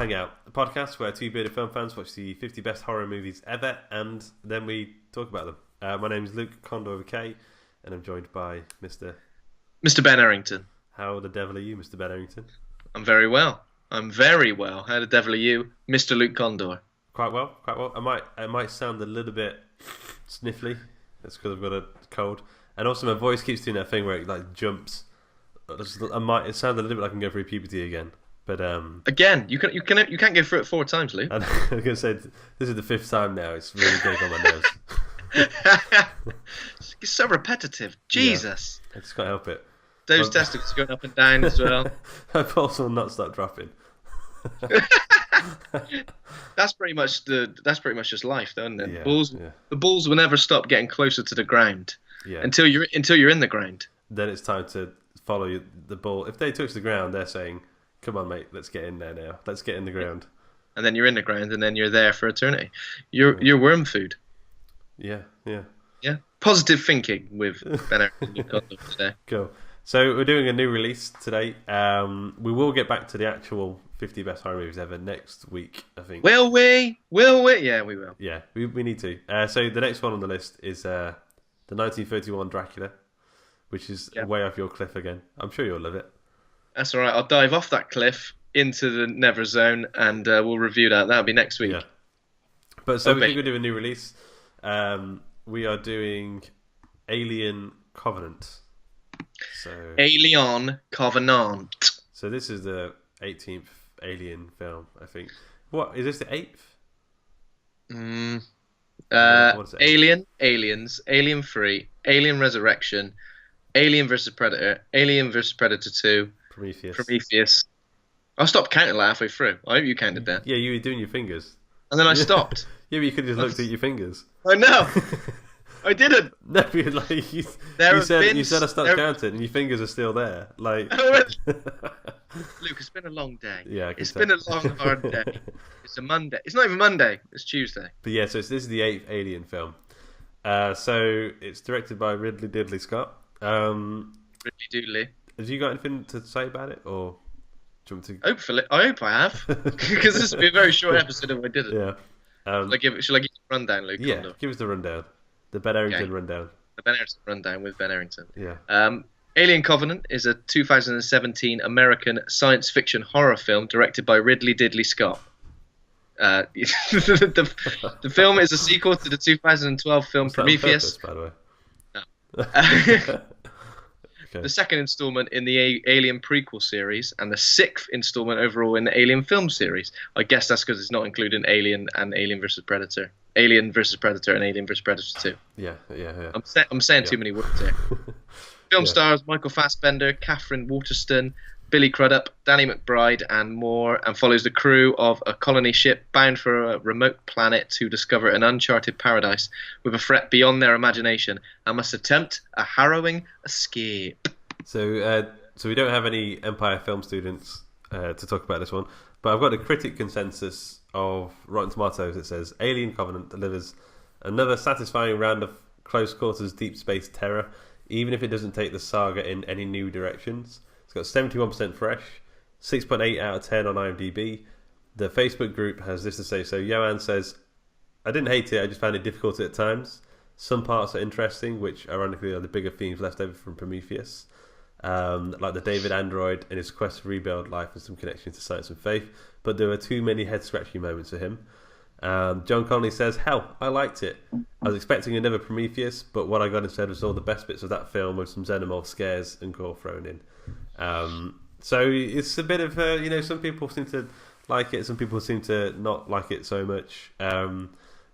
Hangout, a podcast where two bearded film fans watch the 50 best horror movies ever, and then we talk about them. My name is Luke Condor with K, and I'm joined by Mr. Ben Errington. How the devil are you, Mr. Ben Errington? I'm very well. How the devil are you, Mr. Luke Condor? Quite well. I might sound a little bit sniffly. That's because I've got a cold, and also my voice keeps doing that thing where it like jumps. It sounds a little bit like I'm going through puberty again. But again, you can't go through it 4 times, Luke. I'm going to say this is the 5th time now. It's really getting on my nerves. It's so repetitive. Jesus. Yeah, I just can't help it. Those testicles going up and down as well. My pulse will not stop dropping. That's pretty much just life, though, isn't it? Yeah, The balls will never stop getting closer to the ground. Yeah. Until you're in the ground. Then it's time to follow the ball. If they touch the ground, they're saying, "Come on, mate, let's get in there now. Let's get in the ground." And then you're in the ground, and then you're there for eternity. You're worm food. Yeah. Yeah. Positive thinking with Ben Errington today. Cool. So we're doing a new release today. We will get back to the actual 50 best horror movies ever next week, I think. Will we? Yeah, we will. Yeah, we need to. So the next one on the list is the 1931 Dracula, which is way off your cliff again. I'm sure you'll love it. That's all right. I'll dive off that cliff into the Never Zone, and we'll review that. That'll be next week. Yeah. But so we're going to do a new release. We are doing Alien Covenant. So Alien Covenant. So this is the 18th Alien film, I think. What is this? The 8th? What is it? Alien, Aliens, Alien 3, Alien Resurrection, Alien vs Predator, Alien vs Predator 2, Prometheus. I stopped counting halfway through. I hope you counted that. Yeah, you were doing your fingers. And then I stopped. Yeah, but you could have just looked at your fingers. I know. I didn't. No, like you said I stopped counting, and your fingers are still there. Like, Luke, it's been a long day. Yeah, it's been a long, hard day. It's a Monday. It's not even Monday. It's Tuesday. But yeah, so this is the 8th Alien film. So it's directed by Ridley Scott. Ridley Doodley. Have you got anything to say about it, or do you want to? Hopefully, I hope I have, because this will be a very short episode if I didn't. Yeah. Shall I give you the rundown, Luke? Yeah, give us the rundown. The Ben Errington rundown. The Ben Errington rundown with Ben Errington. Yeah. Alien Covenant is a 2017 American science fiction horror film directed by Ridley Scott. The film is a sequel to the 2012 film Prometheus. By the way. No. Okay. The second installment in the Alien prequel series, and the 6th installment overall in the Alien film series. I guess that's because it's not including Alien and Alien vs Predator. Alien vs Predator and Alien vs Predator 2. Yeah. I'm saying too many words here. Film stars Michael Fassbender, Katherine Waterston, Billy Crudup, Danny McBride, and more, and follows the crew of a colony ship bound for a remote planet to discover an uncharted paradise with a threat beyond their imagination and must attempt a harrowing escape. So we don't have any Empire film students to talk about this one, but I've got a critic consensus of Rotten Tomatoes that says Alien Covenant delivers another satisfying round of close quarters deep space terror, even if it doesn't take the saga in any new directions. It's got 71% fresh, 6.8 out of 10 on IMDb. The Facebook group has this to say. So Johan says, I didn't hate it, I just found it difficult at times. Some parts are interesting, which ironically are the bigger themes left over from Prometheus. Like the David android and his quest to rebuild life and some connection to science and faith. But there were too many head-scratching moments for him. John Connolly says, hell, I liked it. I was expecting another Prometheus, but what I got instead was all the best bits of that film with some xenomorph scares and gore thrown in. So it's a bit of some people seem to like it, some people seem to not like it so much.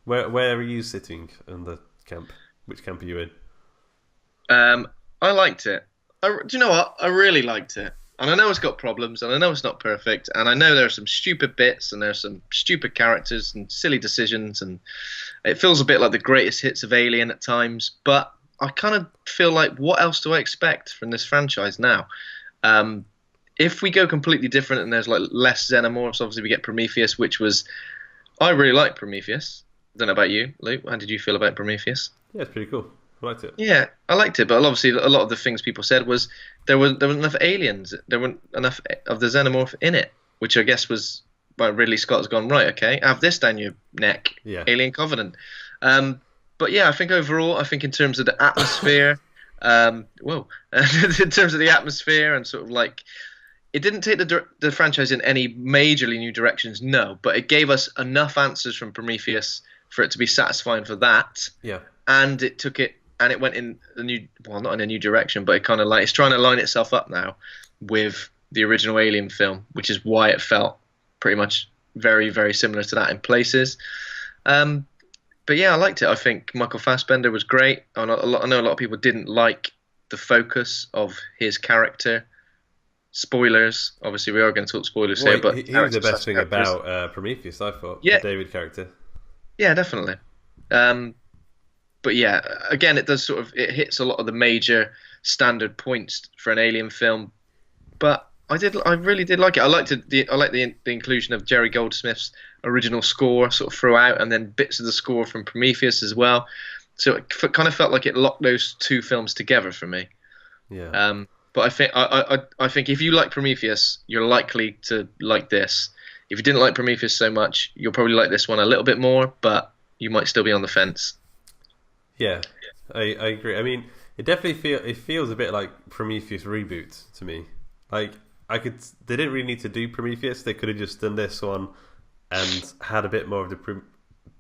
Where are you sitting in the camp? Which camp are you in? I liked it. Do you know what? I really liked it. And I know it's got problems, and I know it's not perfect, and I know there are some stupid bits, and there's some stupid characters and silly decisions, and it feels a bit like the greatest hits of Alien at times, but I kind of feel like, what else do I expect from this franchise now? If we go completely different and there's like less xenomorphs, obviously we get Prometheus, I really like Prometheus. I don't know about you, Luke. How did you feel about Prometheus? Yeah, it's pretty cool. I liked it. Yeah, I liked it, but obviously a lot of the things people said was there weren't enough aliens, there weren't enough of the xenomorph in it, which I guess was Ridley Scott's gone, right, okay, have this down your neck, Yeah. Alien Covenant. But yeah, I think overall, I think in terms of the atmosphere, in terms of the atmosphere and sort of like, it didn't take the franchise in any majorly new directions, no, but it gave us enough answers from Prometheus for it to be satisfying for that. Yeah. And it took it, and it went in a new, well, not in a new direction, but it kind of like, it's trying to line itself up now with the original Alien film, which is why it felt pretty much very, very similar to that in places. But yeah, I liked it. I think Michael Fassbender was great. I know a lot of people didn't like the focus of his character. Spoilers. Obviously, we are going to talk spoilers here, but he was the best thing about Prometheus, I thought. Yeah. The David character. Yeah, definitely. But yeah, again, it does sort of, it hits a lot of the major standard points for an Alien film. But I really did like it. I liked the inclusion of Jerry Goldsmith's original score sort of throughout, and then bits of the score from Prometheus as well. So it kind of felt like it locked those two films together for me. Yeah. But I think if you like Prometheus, you're likely to like this. If you didn't like Prometheus so much, you'll probably like this one a little bit more, but you might still be on the fence. Yeah, I agree. I mean, it definitely feels a bit like Prometheus reboot to me. Like, they didn't really need to do Prometheus. They could have just done this one and had a bit more of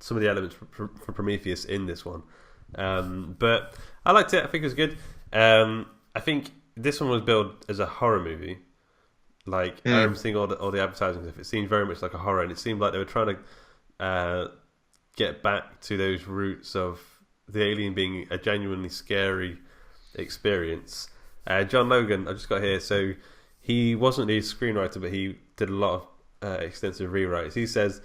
some of the elements from Prometheus in this one. But I liked it. I think it was good. I think this one was billed as a horror movie. Like, I remember seeing all the advertising stuff. It seemed very much like a horror, and it seemed like they were trying to get back to those roots of the Alien being a genuinely scary experience. John Logan, I just got here, so he wasn't the screenwriter, but he did a lot of extensive rewrites. He says,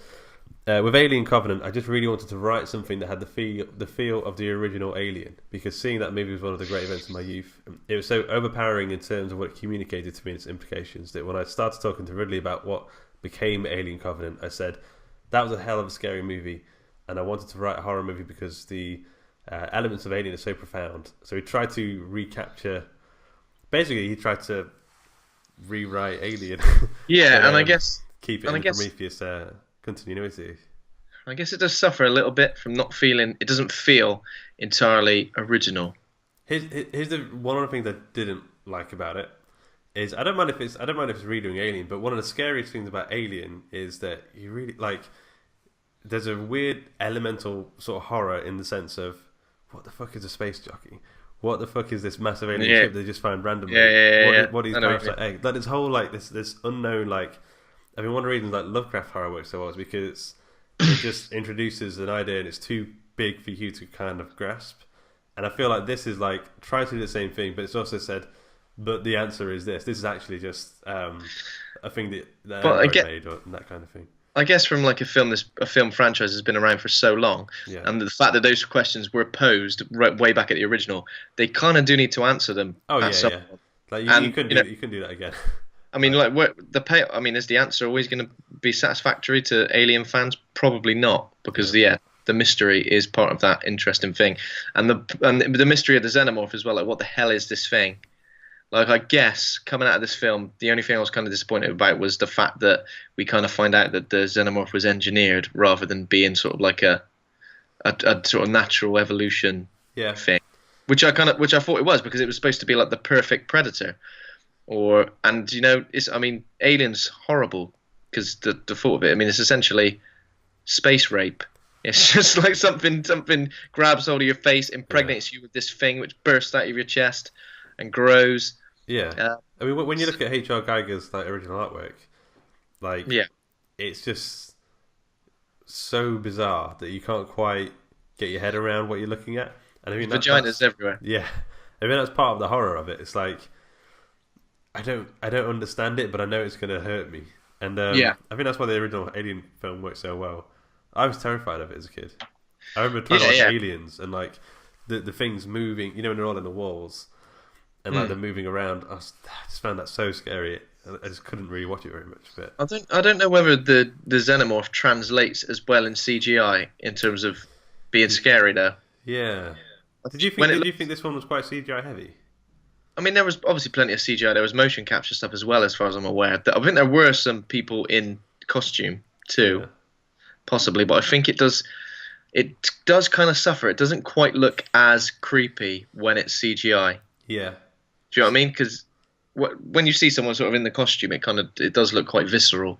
with Alien Covenant, I just really wanted to write something that had the feel of the original Alien, because seeing that movie was one of the great events of my youth. It was so overpowering in terms of what it communicated to me and its implications, that when I started talking to Ridley about what became Alien Covenant, I said, that was a hell of a scary movie, and I wanted to write a horror movie because the elements of Alien are so profound. So he tried to recapture, basically he tried to rewrite Alien. Yeah, to, and I guess keep it in Prometheus continuity. I guess it does suffer a little bit from not feeling. It doesn't feel entirely original. Here's the one other thing that I didn't like about it is I don't mind if it's redoing Alien, but one of the scariest things about Alien is that you really like. There's a weird elemental sort of horror in the sense of, what the fuck is a space jockey? What the fuck is this massive alien ship they just find randomly? What is parasite egg? Like this whole like this unknown like. I mean, one of the reasons like Lovecraft horror works so well is because it just introduces an idea and it's too big for you to kind of grasp. And I feel like this is like trying to do the same thing, but it's also said, but the answer is this. This is actually just a thing that made or that kind of thing. I guess from like a film franchise has been around for so long, and the fact that those questions were posed way back at the original, they kind of do need to answer them. Oh yeah. Like you couldn't do that again. I mean, like is the answer always going to be satisfactory to Alien fans? Probably not, because the mystery is part of that interesting thing, and the mystery of the xenomorph as well. Like, what the hell is this thing? Like, I guess coming out of this film, the only thing I was kind of disappointed about was the fact that we kind of find out that the xenomorph was engineered rather than being sort of like a sort of natural evolution thing, which I thought it was, because it was supposed to be like the perfect predator. Alien's horrible because the thought of it. I mean, it's essentially space rape. It's just like something grabs hold of your face, impregnates you with this thing which bursts out of your chest and grows. Yeah, I mean, when you look at H.R. Geiger's like original artwork, like it's just so bizarre that you can't quite get your head around what you're looking at. And I mean, vaginas everywhere. Yeah, I mean that's part of the horror of it. It's like I don't understand it, but I know it's going to hurt me. And I think that's why the original Alien film worked so well. I was terrified of it as a kid. I remember trying to watch Aliens and like the things moving, when they're all in the walls and like they're moving around. I just found that so scary. I just couldn't really watch it very much. But I don't know whether the xenomorph translates as well in CGI in terms of being scary though. Yeah. Did you think this one was quite CGI heavy? I mean, there was obviously plenty of CGI. There was motion capture stuff as well, as far as I'm aware. I think there were some people in costume too, Yeah. possibly. But I think it does. It does kind of suffer. It doesn't quite look as creepy when it's CGI. Yeah. Do you know what I mean? Because when you see someone sort of in the costume, it does look quite visceral,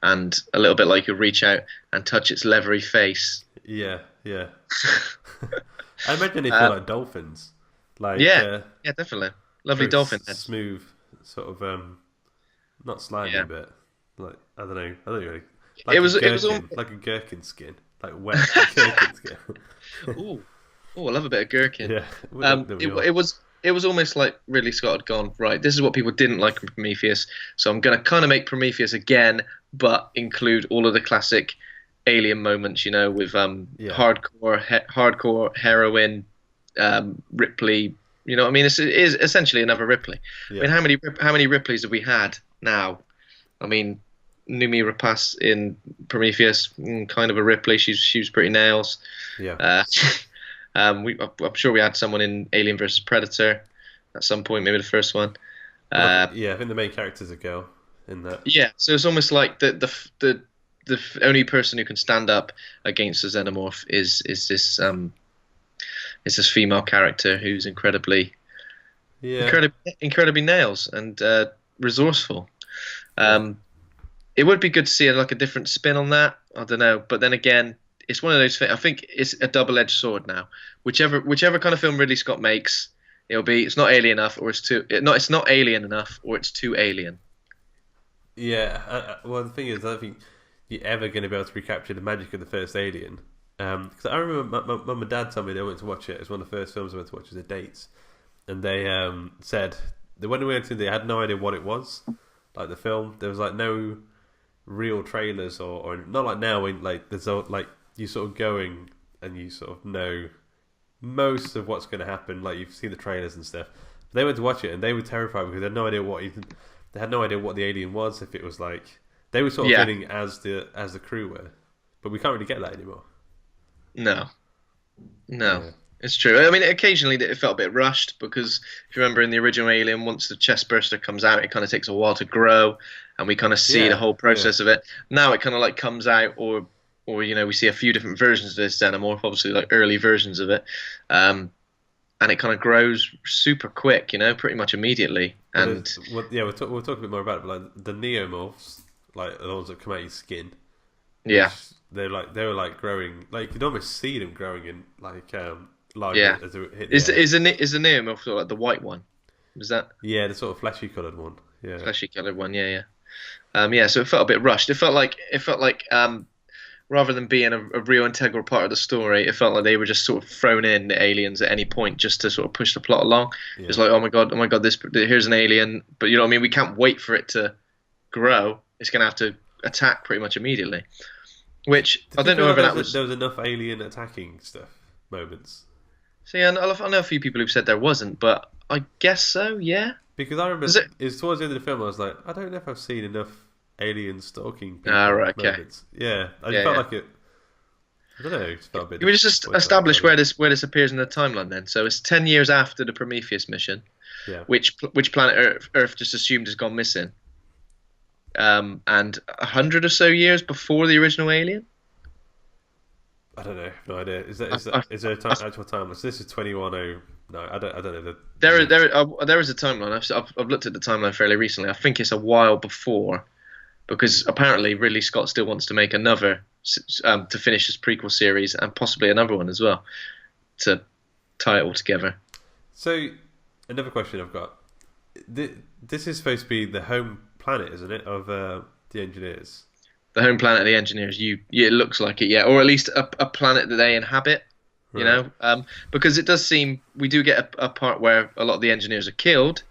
and a little bit like you reach out and touch its leathery face. Yeah. Yeah. I imagine they feel like dolphins. Like Yeah, yeah, definitely. Lovely very dolphin heads. smooth, sort of not slimy, Yeah. but like I don't know, It like a was it was all. gherkin, like a gherkin skin, like wet gherkin skin. Ooh, oh, I love a bit of gherkin. Yeah, It was almost like Ridley Scott had gone, right, this is what people didn't like in Prometheus, so I'm going to kind of make Prometheus again, but include all of the classic alien moments, you know, with hardcore heroine, Ripley. You know what I mean? It is essentially another Ripley. Yeah. I mean, how many Ripleys have we had now? I mean, Noomi Rapace in Prometheus, kind of a Ripley. She was pretty nails. Yeah. I'm sure we had someone in Alien versus Predator at some point, maybe the first one. Yeah, I think the main character's a girl in that. Yeah, so it's almost like the only person who can stand up against the xenomorph is this female character who's incredibly nails and resourceful. It would be good to see like a different spin on that. I don't know, but then again, it's one of those things. I think it's a double-edged sword now. Whichever kind of film Ridley Scott makes, it's not alien enough, or it's not alien enough, or it's too alien. Yeah. Well, the thing is, I don't think you're ever going to be able to recapture the magic of the first Alien. Because I remember my mum and dad told me they went to watch it. It's one of the first films I went to watch as a dates, and they said that when we went in, they had no idea what it was. Like the film, there was like no real trailers or not like now when like there's like you sort of going and you sort of know most of what's going to happen. Like you've seen the trailers and stuff. They went to watch it and they were terrified because they had no idea what the alien was. If it was like they were sort of feeling as the crew were, but we can't really get that anymore. No. It's true. I mean, occasionally it felt a bit rushed because if you remember in the original Alien, once the chest burster comes out, it kind of takes a while to grow, and we kind of see the whole process of it. Now it kind of like comes out, or we see a few different versions of this xenomorph, obviously like early versions of it, and it kind of grows super quick, pretty much immediately. And we'll talk a bit more about it. But like the neomorphs, like the ones that come out of your skin, yeah. They were like growing, like you could almost see them growing in like larger. Yeah. As they hit is the neomorph sort of like the white one? Is that? Yeah, the sort of fleshy coloured one. Yeah. Fleshy coloured one. Yeah. So it felt a bit rushed. It felt like rather than being a real integral part of the story, it felt like they were just sort of thrown in the aliens at any point just to sort of push the plot along. Yeah. It's like, oh my god, here's an alien, but you know what I mean? We can't wait for it to grow. It's going to have to attack pretty much immediately. Which I don't know whether that was... There was enough alien attacking stuff moments. See, I know a few people who've said there wasn't, but I guess so, yeah. Because I remember it's towards the end of the film, I was like, I don't know if I've seen enough alien stalking people right, okay. moments. Yeah, I felt like it... I don't know, it felt a bit... We just establish where this appears in the timeline then. So it's 10 years after the Prometheus mission, which planet Earth just assumed has gone missing. And 100 or so years before the original Alien. I don't know, no idea. Is there actual timeline? So this is 2100. No, I don't know. There is a timeline. I've looked at the timeline fairly recently. I think it's a while before, because apparently Ridley Scott still wants to make another to finish his prequel series and possibly another one as well to tie it all together. So another question I've got. This is supposed to be the home planet, isn't it, of the engineers? The home planet of the engineers. It looks like it, yeah, or at least a planet that they inhabit. Right. Because it does seem we do get a part where a lot of the engineers are killed,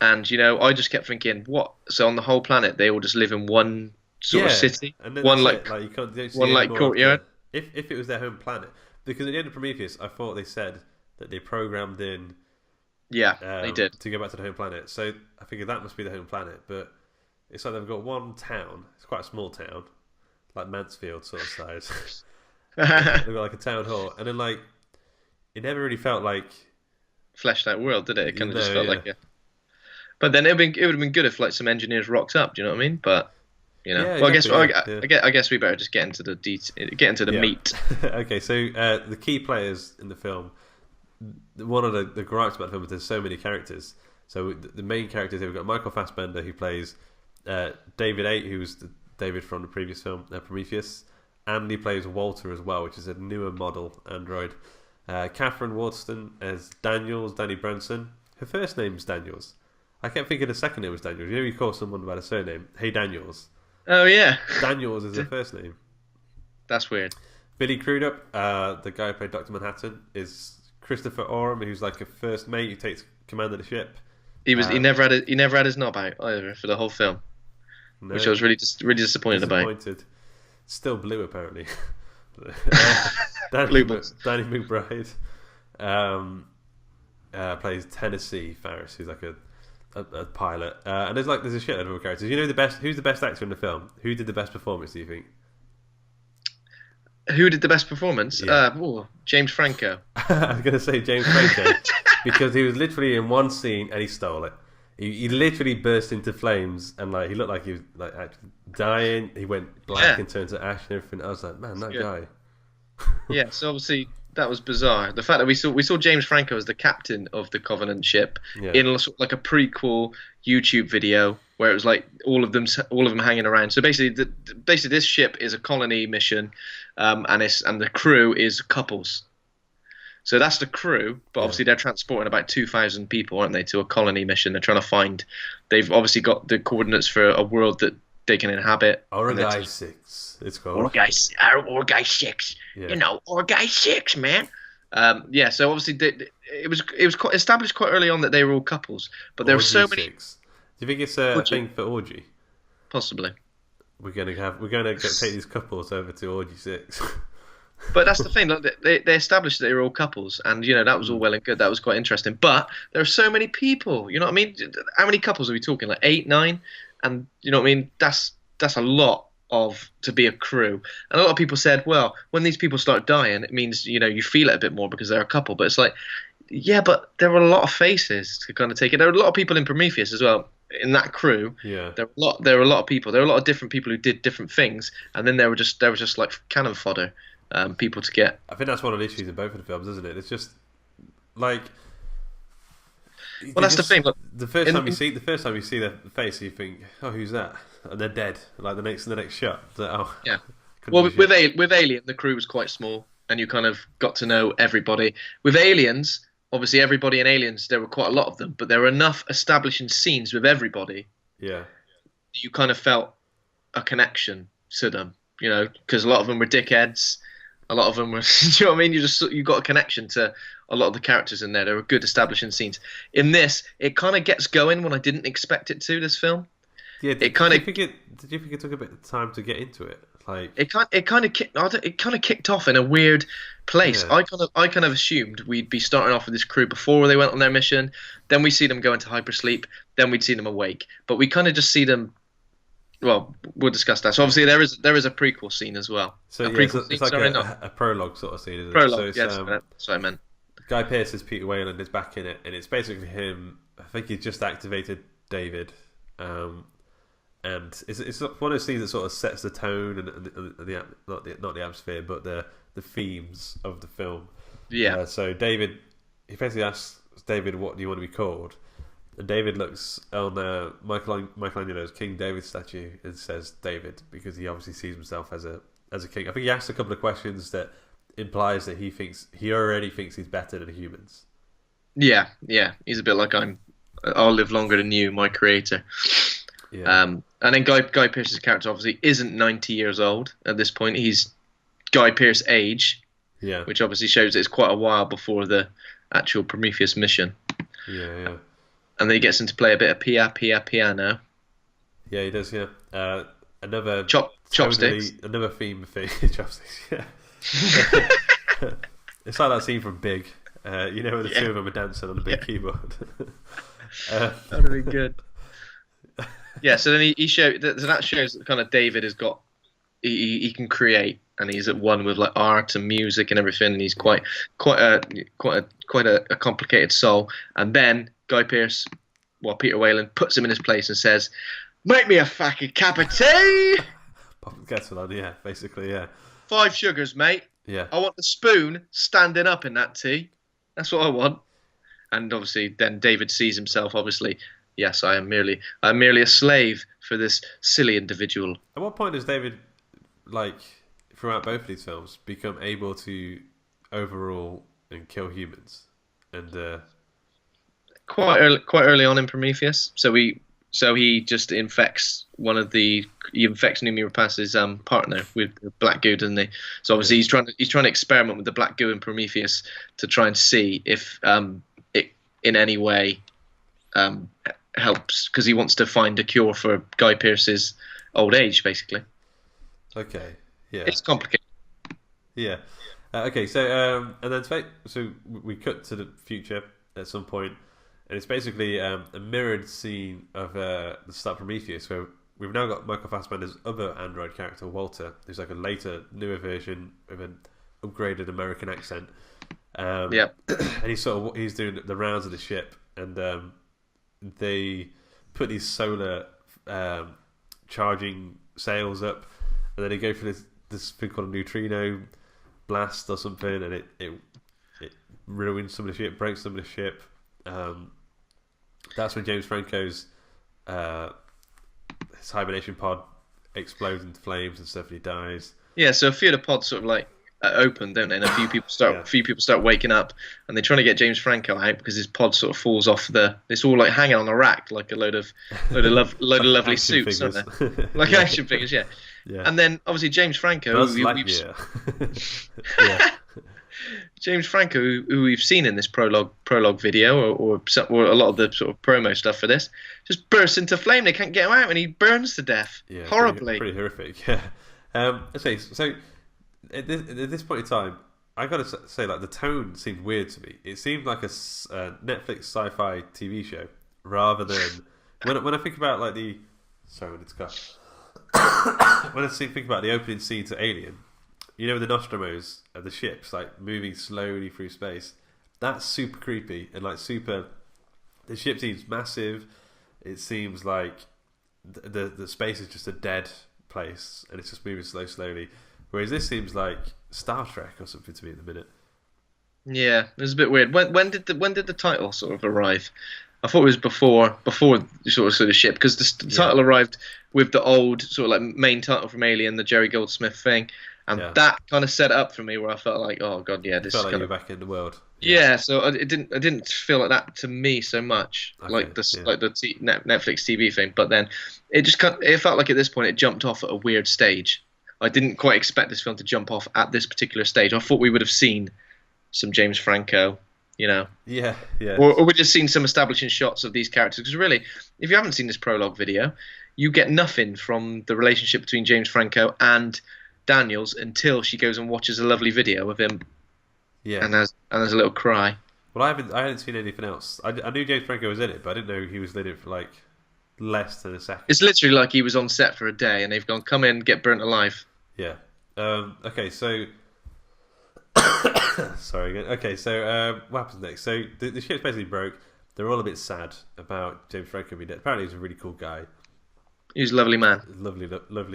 and I just kept thinking, what? So on the whole planet, they all just live in one sort of city, one you can't one courtyard. If it was their home planet, because at the end of Prometheus, I thought they said that they programmed in. Yeah, they did. To go back to the home planet. So I figured that must be the home planet. But it's like they've got one town. It's quite a small town. Like Mansfield sort of size. They've got like a town hall. And then like, it never really felt like... fleshed out world, did it? It kind of just felt like a... But then it would have been good if like some engineers rocked up, do you know what I mean? But... You know. Yeah, Well, exactly, I guess we better just get into the meat. Okay, so the key players in the film. One of the gripes about the film is there's so many characters. So the main characters here, we've got Michael Fassbender, who plays David 8, who's David from the previous film, Prometheus, and he plays Walter as well, which is a newer model android. Katherine Waterston as Danny Branson. Her first name's Daniels. I kept thinking the second name was Daniels. You know, you call someone by a surname, hey Daniels. Oh yeah, Daniels is her first name. That's weird. Billy Crudup, the guy who played Dr. Manhattan, is Christopher Oram, who's like a first mate who takes command of the ship. He never had his knob out either for the whole film, which I was really disappointed about. Still blue apparently. Blue balls. Danny McBride plays Tennessee Farris, who's like a pilot, and there's a shitload of other characters. You know who's the best actor in the film? Who did the best performance? Do you think? Who did the best performance? Yeah. James Franco. I was going to say James Franco because he was literally in one scene and he stole it. He literally burst into flames and he looked like he was actually dying. He went black and turned to ash and everything. I was like, man, that guy. Yeah, so obviously that was bizarre. The fact that we saw James Franco as the captain of the Covenant ship in like a prequel YouTube video where it was like all of them hanging around. So basically this ship is a colony mission, and the crew is couples. So that's the crew, but obviously they're transporting about 2,000 people, aren't they, to a colony mission? They're trying to find. They've obviously got the coordinates for a world that they can inhabit. Orgai 6, it's called. Orgai 6. Yeah. You know, Orgai 6, man. So obviously it was quite established quite early on that they were all couples, but there were so many. 6. Do you think it's a thing for orgy? Possibly. We're gonna take these couples over to orgy 6. But that's the thing. Look, they established that they were all couples, and that was all well and good. That was quite interesting. But there are so many people. You know what I mean? How many couples are we talking? Like 8, 9, and you know what I mean? That's a lot to be a crew. And a lot of people said, well, when these people start dying, it means you feel it a bit more because they're a couple. But it's like, yeah, but there were a lot of faces to kind of take it. There were a lot of people in Prometheus as well. In that crew, there were a lot of people. There were a lot of different people who did different things, and then there was just like cannon fodder. People to get. I think that's one of the issues in both of the films, isn't it? It's just like. Well, that's the thing. Look, the first time you see their face, you think, "Oh, who's that?" And they're dead. Like the next shot. Yeah. Well, with Alien, the crew was quite small, and you kind of got to know everybody. With Aliens, obviously, everybody in Aliens, there were quite a lot of them, but there were enough establishing scenes with everybody. Yeah. You kind of felt a connection to them, because a lot of them were dickheads. A lot of them were, do you know what I mean? You got a connection to a lot of the characters in there. There were good establishing scenes. In this, it kind of gets going when I didn't expect it to. This film, did you think it took a bit of time to get into it? Like it kind of kicked off in a weird place. Yeah. I kind of assumed we'd be starting off with this crew before they went on their mission. Then we see them go into hypersleep. Then we'd see them awake. But we kind of just see them. Well, we'll discuss that. So obviously there is a prequel scene as well. So it's like a prologue sort of scene, isn't it? Prologue, yes, that's what I meant. Guy Pearce's Peter Wayland is back in it, and it's basically him. I think he's just activated David, and it's one of those scenes that sort of sets the tone and the not the atmosphere, but the themes of the film. Yeah. So David, he basically asks David, "What do you want to be called?" And David looks on Michelangelo's King David statue and says David, because he obviously sees himself as a king. I think he asks a couple of questions that implies that he already thinks he's better than humans. Yeah. He's a bit like I'll live longer than you, my creator. Yeah. And then Guy Pearce's character obviously isn't 90 years old at this point. He's Guy Pearce age. Yeah. Which obviously shows it's quite a while before the actual Prometheus mission. Yeah. And then he gets into play a bit of piano. Yeah, he does. Yeah, another chopsticks. Another theme for chopsticks. Yeah, it's like that scene from Big. Where the two of them are dancing on the big keyboard. That would be good. Yeah, so then he showed that shows that kind of David has got he can create, and he's at one with like art and music and everything, and he's quite a complicated soul. And then Guy Pearce, Peter Wayland puts him in his place and says, Make me a fucking cup of tea. Pop the kettle on, yeah, basically, yeah. 5 sugars, mate. Yeah. I want the spoon standing up in that tea. That's what I want. And obviously, then David sees himself. Obviously, yes, I'm merely a slave for this silly individual. At what point does David, like, throughout both of these films, become able to overrule and kill humans? And Quite early on in Prometheus. So he just infects Noomi Rapace's partner with the black goo, doesn't he? So obviously he's trying to experiment with the black goo in Prometheus to try and see if it in any way helps, because he wants to find a cure for Guy Pearce's old age, basically. Okay, yeah, it's complicated. Yeah. Okay, so and then so we cut to the future at some point, and it's basically a mirrored scene of the start of Prometheus, where we've now got Michael Fassbender's other android character, Walter, who's like a later, newer version of an upgraded American accent. Yeah. And he's doing the rounds of the ship, and they put these solar charging sails up, and then they go for this thing called a neutrino blast or something, and it ruins some of the ship, breaks some of the ship. That's when James Franco's his hibernation pod explodes into flames and stuff, and he dies. Yeah, so a few of the pods sort of like open, don't they? And a few people start waking up, and they're trying to get James Franco out because his pod sort of falls off it's all like hanging on a rack like a load of lovely suits, aren't they? Like action figures, yeah. Yeah. And then obviously James Franco, James Franco, who we've seen in this prologue video, or a lot of the sort of promo stuff for this, just bursts into flame. They can't get him out, and he burns to death horribly. Pretty horrific. Yeah. Okay, so at this point in time, I gotta say, like, the tone seemed weird to me. It seemed like a Netflix sci-fi TV show rather than when I think about like the when I think about the opening scene to Alien. You know, the Nostromos of the ships, like, moving slowly through space. That's super creepy and, like, super... The ship seems massive. It seems like the space is just a dead place, and it's just moving slowly. Whereas this seems like Star Trek or something to me at the minute. Yeah, it was a bit weird. When did the title sort of arrive? I thought it was before the sort of ship, because the title arrived with the old sort of like main title from Alien, the Jerry Goldsmith thing. And that kind of set it up for me, where I felt like, oh god, yeah, this is like you're back in the world. Yeah, so it didn't feel like that to me so much, like the Netflix TV thing. But then it felt like at this point it jumped off at a weird stage. I didn't quite expect this film to jump off at this particular stage. I thought we would have seen some James Franco, you know. Yeah. Or we'd just seen some establishing shots of these characters. Because really, if you haven't seen this prologue video, you get nothing from the relationship between James Franco and Daniels until she goes and watches a lovely video of him, and has a little cry. Well, I hadn't seen anything else. I knew James Franco was in it, but I didn't know he was in it for like less than a second. It's literally like he was on set for a day, and they've gone, come in, get burnt alive. Yeah. Okay, so sorry again. Okay, so what happens next? So the ship's basically broke. They're all a bit sad about James Franco being dead. Apparently, he's a really cool guy. He's a lovely man. Lovely,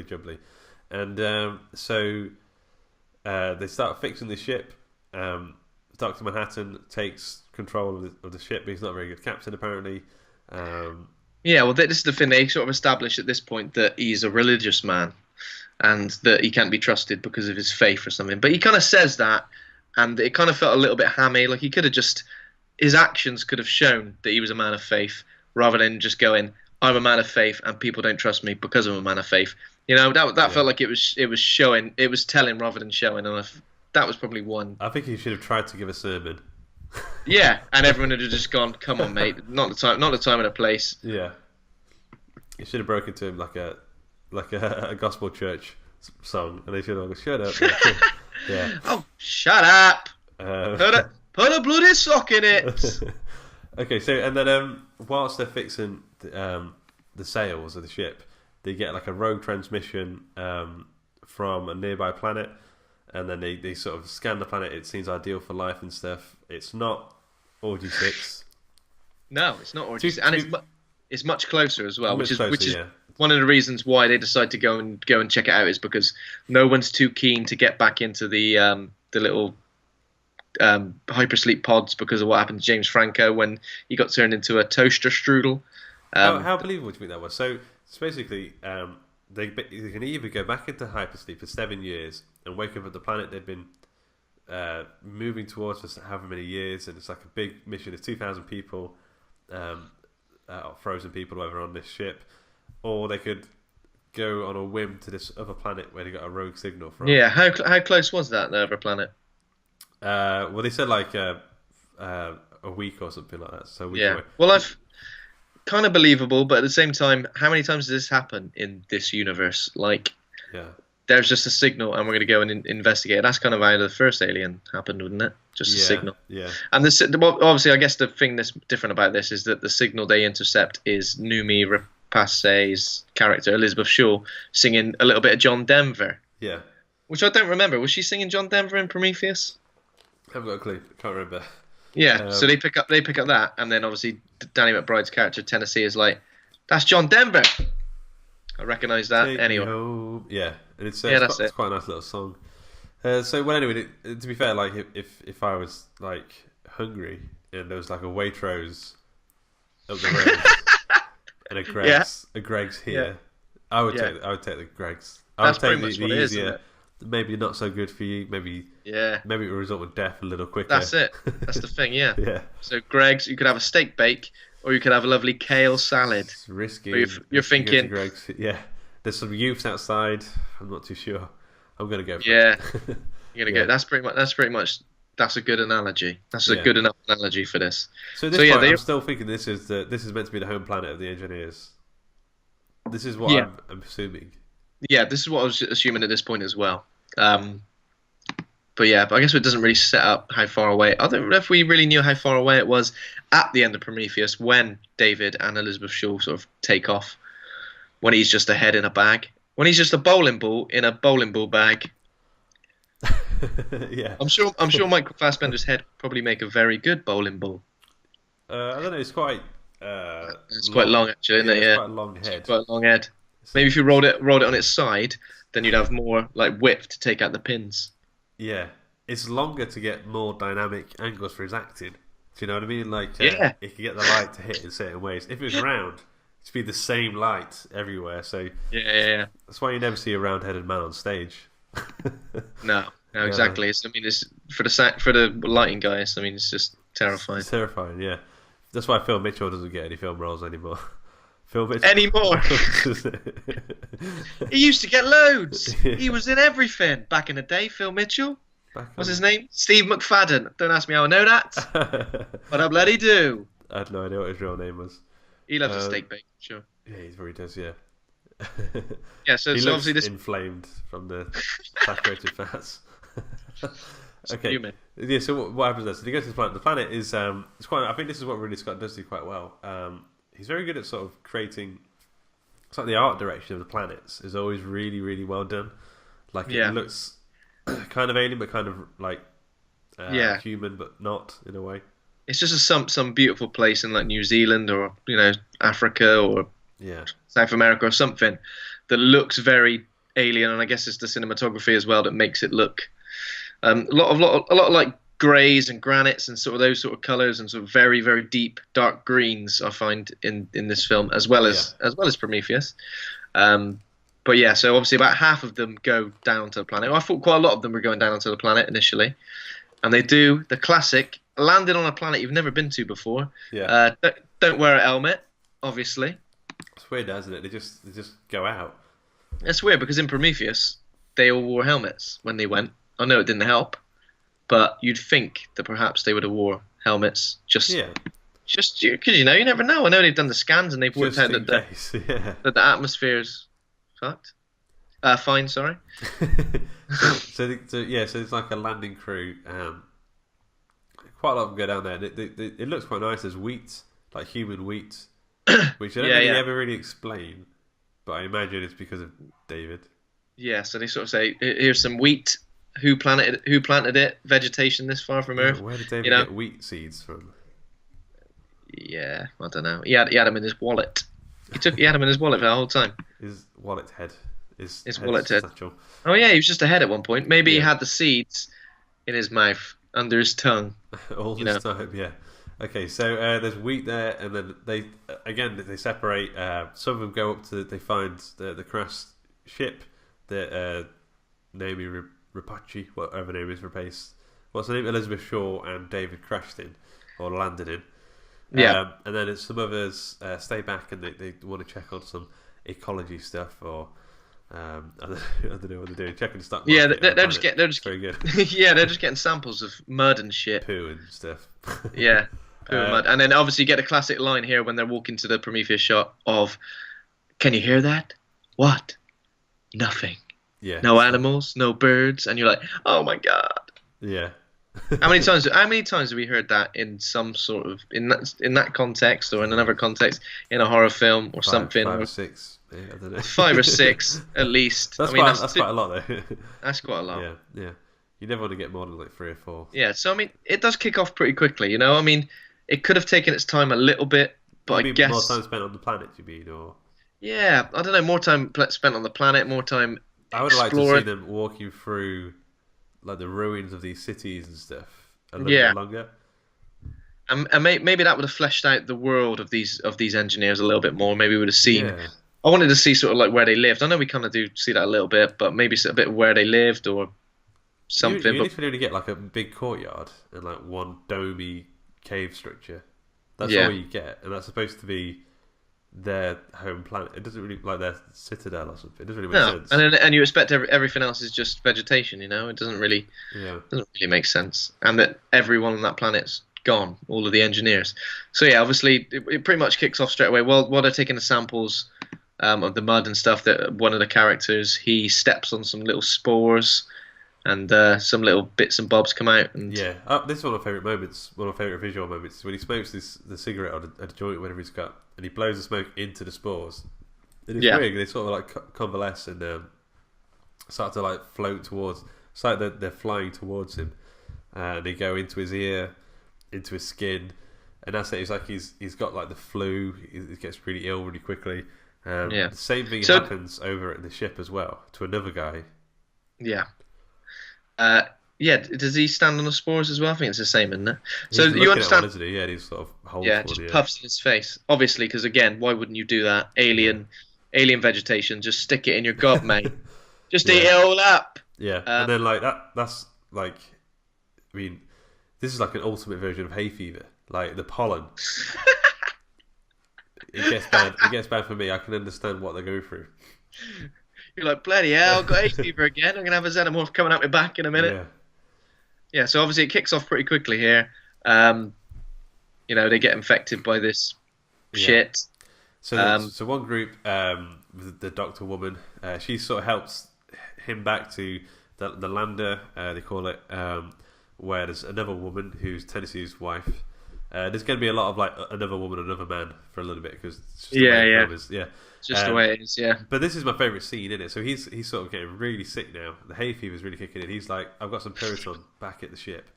jubbly. And so they start fixing the ship. Dr. Manhattan takes control of the ship, but he's not a very good captain, apparently. Yeah, well, this is the thing. They sort of establish at this point that he's a religious man and that he can't be trusted because of his faith or something. But he kind of says that, and it kind of felt a little bit hammy. Like, he could have his actions could have shown that he was a man of faith, rather than just going, I'm a man of faith and people don't trust me because I'm a man of faith. You know, that felt like it was showing, it was telling rather than showing, and that was probably one. I think he should have tried to give a sermon. Yeah, and everyone would have just gone, "Come on, mate, not the time and a place." Yeah, he should have broken to him like a gospel church song, and they should have gone, "Shut up." Yeah. Oh, shut up! Put a bloody sock in it. Okay, so and then whilst they're fixing the sails of the ship, they get like a rogue transmission from a nearby planet, and then they sort of scan the planet. It seems ideal for life and stuff. It's not Orgy 6. No, it's not Orgy 6, and it's much closer as well, which is one of the reasons why they decide to go and check it out is because no one's too keen to get back into the little hypersleep pods because of what happened to James Franco when he got turned into a toaster strudel. How believable do you think that was? So it's basically, they can either go back into hypersleep for 7 years and wake up at the planet they've been moving towards for however many years, and it's like a big mission. There's 2,000 people, frozen people, whatever, on this ship, or they could go on a whim to this other planet where they got a rogue signal from. Yeah, how close was that, the other planet? Well, they said like a week or something like that. So a week away. Well, I've kind of believable, but at the same time, how many times does this happen in this universe? Like, there's just a signal, and we're going to go and investigate. That's kind of how the first Alien happened, wouldn't it? Just a signal. Yeah. And obviously, I guess the thing that's different about this is that the signal they intercept is Noomi Rapace's character, Elizabeth Shaw, singing a little bit of John Denver. Yeah. Which I don't remember. Was she singing John Denver in Prometheus? I haven't got a clue. Can't remember. Yeah. So they pick up that, and then obviously Danny McBride's character Tennessee is like, "That's John Denver." I recognise that anyway. Yeah, and it's quite a nice little song. Anyway, to be fair, like if I was like hungry and there was like a Waitrose up the road and a Greg's here, I would take the Greg's. I would take the easier, maybe not so good for you. Maybe it will result in death a little quicker. That's it. That's the thing. Yeah. Yeah. So Greg's, you could have a steak bake, or you could have a lovely kale salad. It's risky. You're thinking, there's some youths outside. I'm not too sure. I'm gonna go. You're gonna go. That's pretty much. That's a good analogy. That's a good enough analogy for this. So I'm still thinking this is meant to be the home planet of the engineers. This is what I'm assuming. Yeah, this is what I was assuming at this point as well. But I guess it doesn't really set up how far away. I don't know if we really knew how far away it was at the end of Prometheus when David and Elizabeth Shaw sort of take off. When he's just a head in a bag. When he's just a bowling ball in a bowling ball bag. Yeah. I'm sure Michael Fassbender's head would probably make a very good bowling ball. I don't know. It's quite. Quite long actually, isn't it? Yeah. It's quite a long head. Quite a long head. Maybe if you rolled it on its side, then you'd have more like width to take out the pins. Yeah, it's longer to get more dynamic angles for his acting. Do you know what I mean? Like, he can get the light to hit in certain ways. If it was round, it'd be the same light everywhere. So that's why you never see a round-headed man on stage. No, exactly. It's for the lighting guys. I mean, it's just terrifying. It's terrifying. Yeah, that's why Phil Mitchell doesn't get any film roles anymore. Anymore. He used to get loads. He was in everything back in the day. Phil Mitchell. What's his name? Steve McFadden. Don't ask me how I know that, but I bloody do. I had no idea what his real name was. He loves a steak bake, sure. Yeah, he really does. Yeah. So he looks obviously this inflamed from the saturated fats. Okay. Yeah. So what happens next? So he goes to the planet. The planet is it's quite. I think this is what Ridley Scott does do quite well. He's very good at sort of creating. It's like the art direction of the planets is always really, really well done. Like it looks kind of alien, but kind of like human, but not in a way. It's just some beautiful place in like New Zealand or Africa or South America or something that looks very alien, and I guess it's the cinematography as well that makes it look a lot of like greys and granites and sort of those sort of colours and sort of very, very deep dark greens I find in this film as well as Prometheus. But so obviously about half of them go down to the planet. I thought quite a lot of them were going down to the planet initially, and they do the classic landing on a planet you've never been to before. Don't wear a helmet, obviously. It's weird, isn't it? They just go out. It's weird because in Prometheus they all wore helmets when they went. I know it didn't help, but you'd think that perhaps they would have wore helmets just because you never know. I know they've done the scans and they've worked out that the atmosphere's fucked. Fine, sorry. So it's like a landing crew. Quite a lot of them go down there. It looks quite nice. There's wheat, like human wheat, which I don't think they ever really explain, but I imagine it's because of David. Yeah, so they sort of say, here's some wheat. Who planted it? Vegetation this far from Earth. Where did David get wheat seeds from? Yeah, I don't know. He had them in his wallet. He had them in his wallet for the whole time. his wallet's head. His wallet's head. Satchel. Oh yeah, he was just a head at one point. Maybe he Yeah. had the seeds in his mouth, under his tongue. All this time, yeah. Okay, so there's wheat there, and then they separate. Some of them go up to, they find the crashed ship that Naomi Rapace, whatever her name is, what's her name? Elizabeth Shaw and David crashed in, or landed in. Yeah. And then some others stay back and they want to check on some ecology stuff, or I don't know what they're doing. Checking the stock market. Yeah, they're just very good. yeah, they're just getting samples of mud and shit. Poo and stuff. Yeah, poo and mud. And then obviously you get a classic line here when they're walking to the Prometheus shot of, "Can you hear that? What? Nothing. Yeah. No animals, no birds." And you're like, "Oh my god." Yeah. How many times have we heard that in some sort of in that context or in another context in a horror film or something? 5 or 6. Yeah, I don't know. 5 or 6 at least. That's quite a lot though. That's quite a lot. Yeah. You never want to get more than like 3 or 4. Yeah, so I mean, it does kick off pretty quickly, you know. I mean, it could have taken its time a little bit, but I guess more time spent on the planet, you mean, or yeah, I don't know, more time spent on the planet, more time. I would like to exploring. see them walking through like the ruins of these cities and stuff a little bit longer. And maybe that would have fleshed out the world of these engineers a little bit more. Maybe we would have seen. Yeah. I wanted to see sort of like where they lived. I know we kind of do see that a little bit, but maybe a bit of where they lived or something. You literally only get like a big courtyard and like one domey cave structure. That's all you get, and that's supposed to be their home planet. It doesn't really like their citadel or something. It doesn't really make sense. And you expect everything else is just vegetation. You know, it doesn't really make sense. And that everyone on that planet's gone, all of the engineers. So yeah, obviously it pretty much kicks off straight away. While they're taking the samples of the mud and stuff, that one of the characters, he steps on some little spores. And some little bits and bobs come out. And yeah, this is one of my favourite moments, one of my favourite visual moments, when he smokes the cigarette on a joint, whatever he's got, and he blows the smoke into the spores. And it's weird, they sort of like convalesce and start to like float towards, it's like they're flying towards him. And they go into his ear, into his skin, and that's it. It's like he's got like the flu, he gets really ill really quickly. The same thing happens over at the ship as well, to another guy. Yeah. Does he stand on the spores as well? I think it's the same, isn't it? He's so you understand? One, isn't he? Yeah, he's sort of holds just puffs in his face. Obviously, because again, why wouldn't you do that? Alien vegetation. Just stick it in your gob, mate. Just eat it all up. Yeah, and then like that's like, I mean, this is like an ultimate version of hay fever. Like the pollen. It gets bad. It gets bad for me. I can understand what they're going through. You're like, bloody hell, got hay fever again. I'm going to have a xenomorph coming at me back in a minute. Yeah, so obviously it kicks off pretty quickly here. You know, they get infected by this shit. So one group, the doctor woman, she sort of helps him back to the lander, they call it, where there's another woman who's Tennessee's wife. There's going to be a lot of like another woman, another man for a little bit, because it's just the way the film is. Just the way it is, yeah. But this is my favourite scene, isn't it? So he's sort of getting really sick now. The hay fever's really kicking in. He's like, I've got some Piriton back at the ship.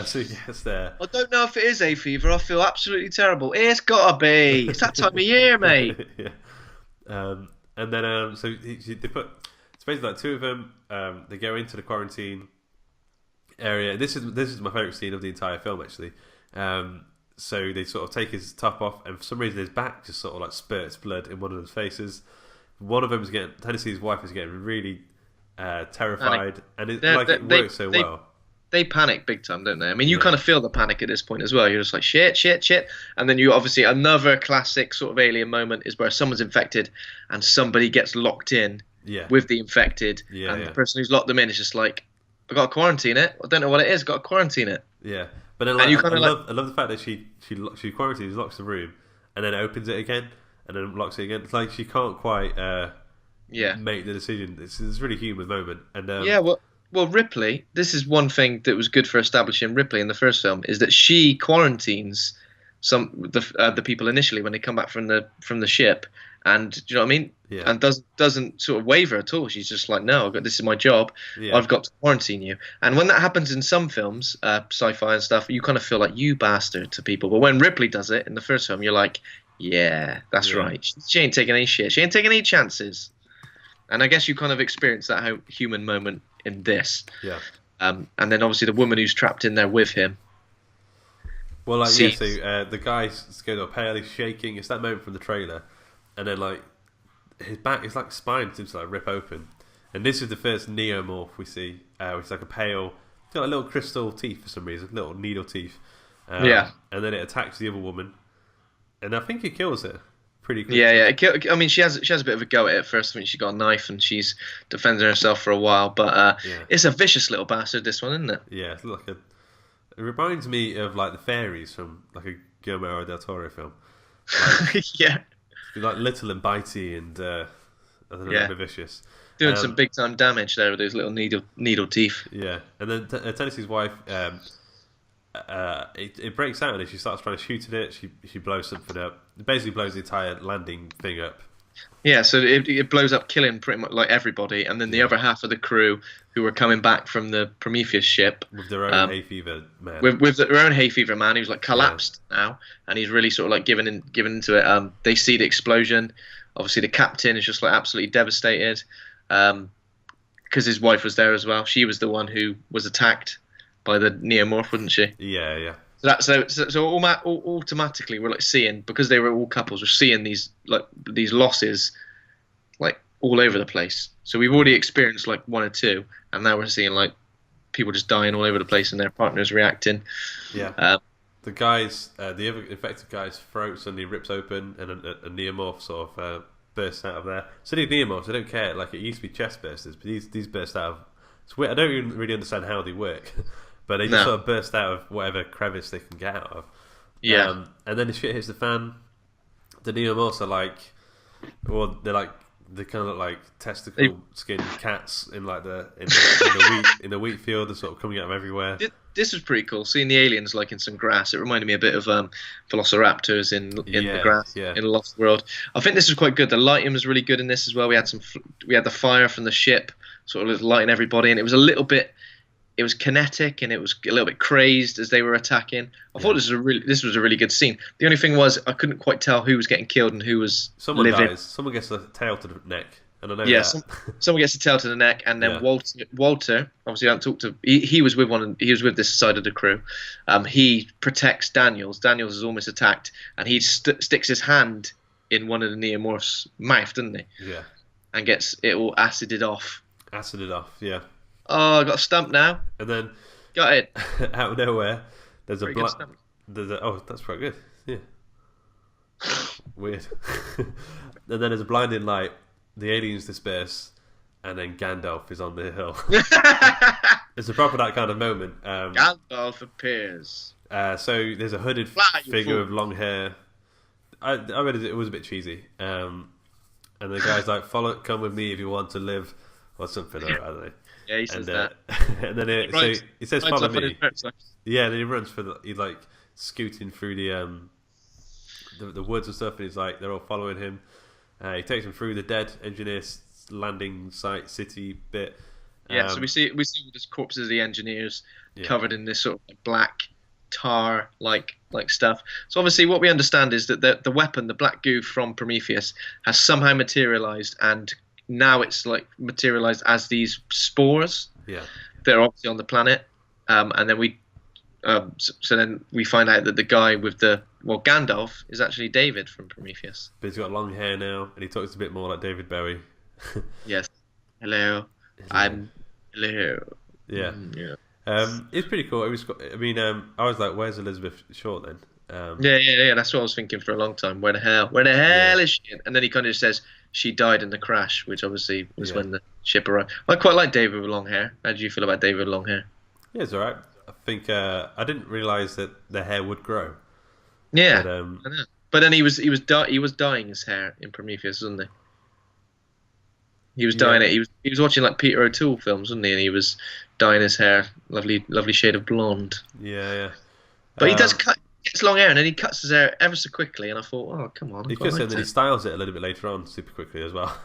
So he gets there. I don't know if it is hay fever. I feel absolutely terrible. It's got to be. It's that time of year, mate. Yeah. And then so they put. It's basically like 2 of them. They go into the quarantine area. This is my favourite scene of the entire film, actually. So they sort of take his top off, and for some reason his back just sort of like spurts blood in one of his faces. One of them is Tennessee's wife is getting really terrified, and it works so well. They panic big time, don't they? I mean, you kind of feel the panic at this point as well. You're just like, shit. And then you obviously, another classic sort of alien moment is where someone's infected and somebody gets locked in with the infected. The person who's locked them in is just like, I've got to quarantine it. I don't know what it is. Got to quarantine it. Yeah. But then, like, I love the fact that she quarantines, locks the room, and then opens it again, and then locks it again. It's like she can't quite make the decision. It's a really human moment. And well, Ripley. This is one thing that was good for establishing Ripley in the first film, is that she quarantines the people initially when they come back from the ship, and do you know what I mean? Yeah. And doesn't sort of waver at all. She's just like, no, this is my job. Yeah. I've got to quarantine you. And when that happens in some films, sci-fi and stuff, you kind of feel like, you bastard to people. But when Ripley does it in the first film, you're like, Yeah, that's Yeah. right. She ain't taking any shit. She ain't taking any chances. And I guess you kind of experience that human moment in this. Yeah. And then obviously the woman who's trapped in there with him. Well, like yeah, See, so the guy's going to pale, he's shaking. It's that moment from the trailer, and then like his back, his like spine seems to like rip open, and this is the first neomorph we see, which is like a pale, it's got like little crystal teeth for some reason, little needle teeth. Yeah. And then it attacks the other woman, and I think it kills her pretty quickly. yeah. I mean, she has a bit of a go at it first. I think she got a knife and she's defending herself for a while, but Yeah. it's a vicious little bastard. This one, isn't it? Yeah, it's like it reminds me of like the fairies from like a Guillermo del Toro film, like, Yeah, like little and bitey and I don't know, Yeah. a bit vicious. doing some big time damage there with those little needle teeth. Yeah, and then Tennessee's wife, it breaks out and she starts trying to shoot at it. She blows something up. It basically blows the entire landing thing up. Yeah, so it blows up, killing pretty much like everybody, and then the other half of the crew who were coming back from the Prometheus ship With their own hay fever man. with their own hay fever man who's like collapsed now, and he's really sort of like given into it. They see the explosion. Obviously, the captain is just like absolutely devastated because his wife was there as well. She was the one who was attacked by the neomorph, wasn't she? Yeah. So automatically we're like seeing, because they were all couples, we're seeing these losses like all over the place. So we've already experienced like one or two, and now we're seeing like people just dying all over the place and their partners reacting. Yeah. The guy's, the other infected guy's throat suddenly rips open, and a neomorph sort of bursts out of there. So these neomorphs, I don't care. Like it used to be chest bursters, but these burst out of. It's weird. I don't even really understand how they work. But they just sort of burst out of whatever crevice they can get out of. Yeah. And then the shit hits the fan. The neomorphs are like, well, they kind of look like testicle skinned cats in like in the wheat field. They're sort of coming out of everywhere. This was pretty cool. Seeing the aliens like in some grass, it reminded me a bit of Velociraptors in the grass in a Lost World. I think this was quite good. The lighting was really good in this as well. We had the fire from the ship sort of lighting everybody, and it was a little bit. It was kinetic and it was a little bit crazed as they were attacking. I thought this was a really good scene. The only thing was I couldn't quite tell who was getting killed and who was Someone living. dies. Someone gets a tail to the neck, and I know that. Someone gets a tail to the neck, and then Walter, obviously I haven't talked to. He was with He was with this side of the crew. He protects Daniels. Daniels is almost attacked, and he sticks his hand in one of the neomorphs' mouth, doesn't he? Yeah. And gets it all acided off. Yeah. Oh, I got stumped now. And then got it out of nowhere. There's oh, that's quite good. Yeah. Weird. And then there's a blinding light. The aliens disperse, and then Gandalf is on the hill. It's a proper that kind of moment. Gandalf appears. So there's a hooded figure with long hair. I read it was a bit cheesy. And the guy's like, come with me if you want to live, or something. I don't know. Yeah, he says that. And then he says, "Follow me." Yeah, and then he runs he's like scooting through the woods and stuff, and he's like, they're all following him. He takes them through the dead engineers landing site city bit. Yeah, so we see the corpses of the engineers covered in this sort of black tar like stuff. So obviously, what we understand is that the weapon, the black goo from Prometheus, has somehow materialized, and now it's like materialized as these spores that are obviously on the planet, and then so then we find out that the guy with Gandalf is actually David from Prometheus. But he's got long hair now, and he talks a bit more like David Bowie. Yes. Hello. I'm hello. Yeah. It's pretty cool. I was like, where's Elizabeth Short then? Yeah. That's what I was thinking for a long time. Where the hell is she? And then he kind of just says she died in the crash, which obviously was when the ship arrived. I quite like David with long hair. How do you feel about David with long hair? Yeah, it's alright. I think I didn't realise that the hair would grow. Yeah, I know. But then he was dyeing his hair in Prometheus, wasn't he? He was dyeing it. He was watching like Peter O'Toole films, wasn't he? And he was dyeing his hair, lovely shade of blonde. Yeah. But he does cut. Gets long hair and then he cuts his hair ever so quickly, and I thought, oh come on. He cuts it and then he styles it a little bit later on, super quickly as well.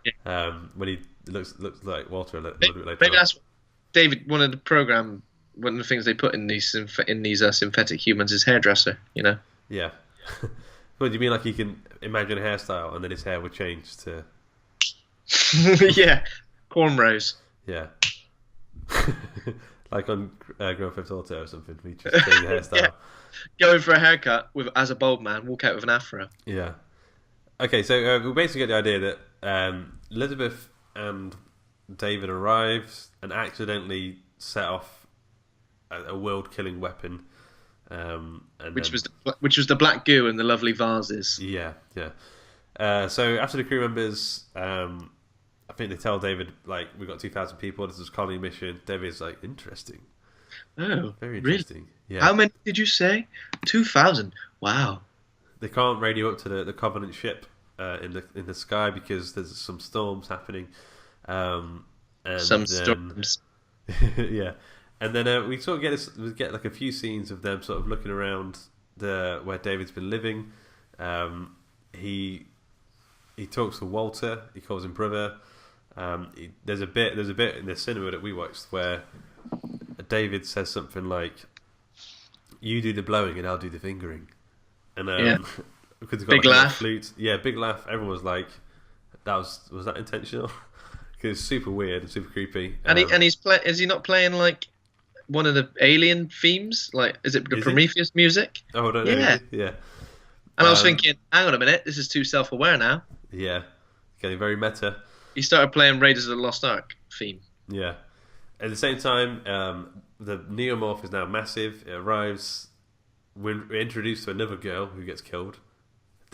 Yeah. When he looks like Walter a little bit later. Maybe that's David. One of the things they put in these synthetic humans is hairdresser. You know. Yeah. What do you mean? Like he can imagine a hairstyle and then his hair would change to Yeah, cornrows. yeah, like on Grand Theft Auto or something. We just change the Yeah, hairstyle. go in for a haircut with as a bald man, walk out with an afro. Yeah. Okay, so we basically get the idea that Elizabeth and David arrives and accidentally set off a world-killing weapon, and Which then, was the black goo and the lovely vases. yeah, yeah. So after the crew members, I think they tell David like we've got 2,000 people. This is a colony mission. David's like interesting, Oh, very really? interesting. Yeah. How many did you say? 2,000. Wow. They can't radio up to the Covenant ship in the sky because there's some storms happening. And Some then, storms. yeah, and then we sort of get like a few scenes of them sort of looking around where David's been living. He talks to Walter. He calls him brother. There's a bit in the cinema that we watched where David says something like, "You do the blowing and I'll do the fingering," and Yeah. because he's got Big like, a laugh. flute. Yeah, big laugh. Everyone was like, was that intentional?" Because it's super weird and super creepy. And is he not playing like one of the Alien themes? Like, is it the Is he? Prometheus music? Oh, I don't know. Yeah. Yeah. And I was thinking, hang on a minute, this is too self-aware now. Yeah. Getting very meta. He started playing Raiders of the Lost Ark theme. Yeah. At the same time, the Neomorph is now massive. It arrives. We're introduced to another girl who gets killed.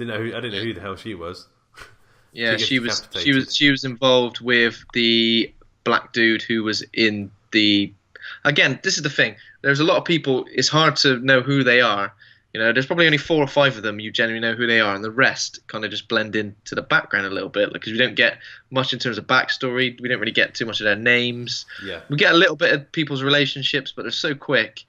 I didn't know who the hell she was. Yeah, She she gets was decapitated. she was involved with the black dude who was in the. Again, this is the thing. There's a lot of people. It's hard to know who they are. You know, there's probably only 4 or 5 of them you genuinely know who they are, and the rest kind of just blend into the background a little bit because we don't get much in terms of backstory. We don't really get too much of their names. Yeah. We get a little bit of people's relationships, but they're so quick.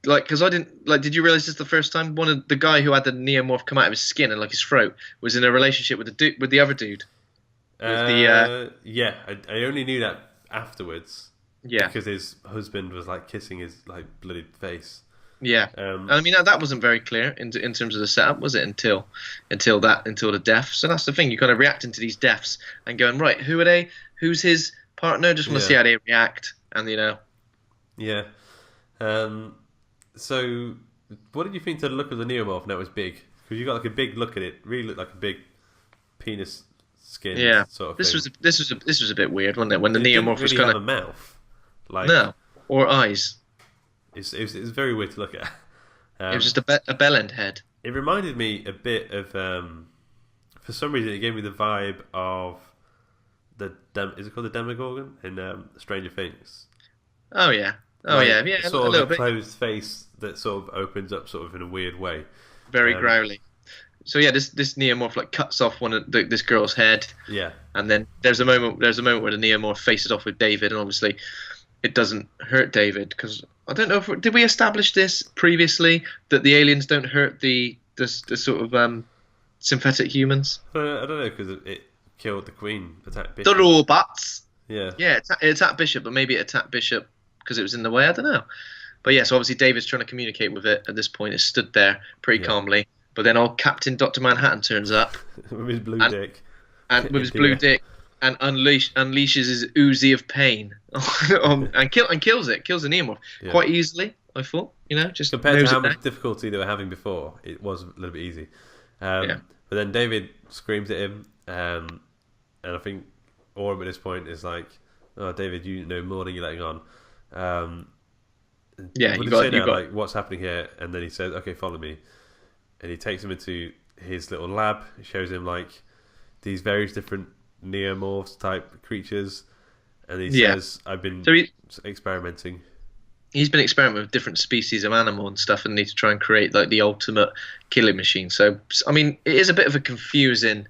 Like, because I didn't like. Did you realize this the first time? One of the guy who had the neomorph come out of his skin and like his throat was in a relationship with the other dude. Yeah. I only knew that afterwards. Yeah, Because his husband was like kissing his like bloodied face. yeah. I mean, that wasn't very clear in terms of the setup, was it? Until the death. So that's the thing. You kind of reacting to these deaths and going, right, who are they? Who's his partner? Just want to see how they react, and Yeah. So, what did you think to the look of the Neomorph? Now it was big because you got like a big look at it. Really looked like a big penis skin. Yeah. Sort of This thing. was a bit weird, wasn't it? When the It didn't neomorph was really kind have of a mouth. Like no or eyes. It's very weird to look at. It was just a bell end head. It reminded me a bit of. For some reason, it gave me the vibe of is it called the Demogorgon in Stranger Things? Oh yeah. Oh Like, yeah. Yeah. sort A of little a bit. closed face that sort of opens up, sort of in a weird way. Very um, growly. So yeah, this neomorph like cuts off one of this girl's head, Yeah, and then there's a moment where the neomorph faces off with David, and obviously it doesn't hurt David because I don't know if did we establish this previously that the aliens don't hurt the sort of synthetic humans. I don't know because it killed the Queen, attacked The Bishop. robots. Yeah, Yeah, it attacked Bishop, but maybe it attacked Bishop because it was in the way. I don't know. But yeah, so obviously David's trying to communicate with it at this point. It's stood there pretty Yeah. calmly. But then old Captain Dr. Manhattan turns up with his blue And- dick. and with his blue dick and unleashes his Uzi of pain and kills the neomorph Yeah. quite easily. I thought, just Compared to knows how it much down. difficulty they were having before, it was a little bit easy. Yeah. But then David screams at him, and I think Orm at this point is like, "Oh, David, you know more than you're letting on." Yeah, what you did he say got now? Like, what's happening here? And then he says, "Okay, follow me," and he takes him into his little lab. He shows him like these various different neomorphs type creatures, and he Yeah. says, "I've been So experimenting." he's been experimenting with different species of animal and stuff, and need to try and create like the ultimate killing machine. So I mean, it is a bit of a confusing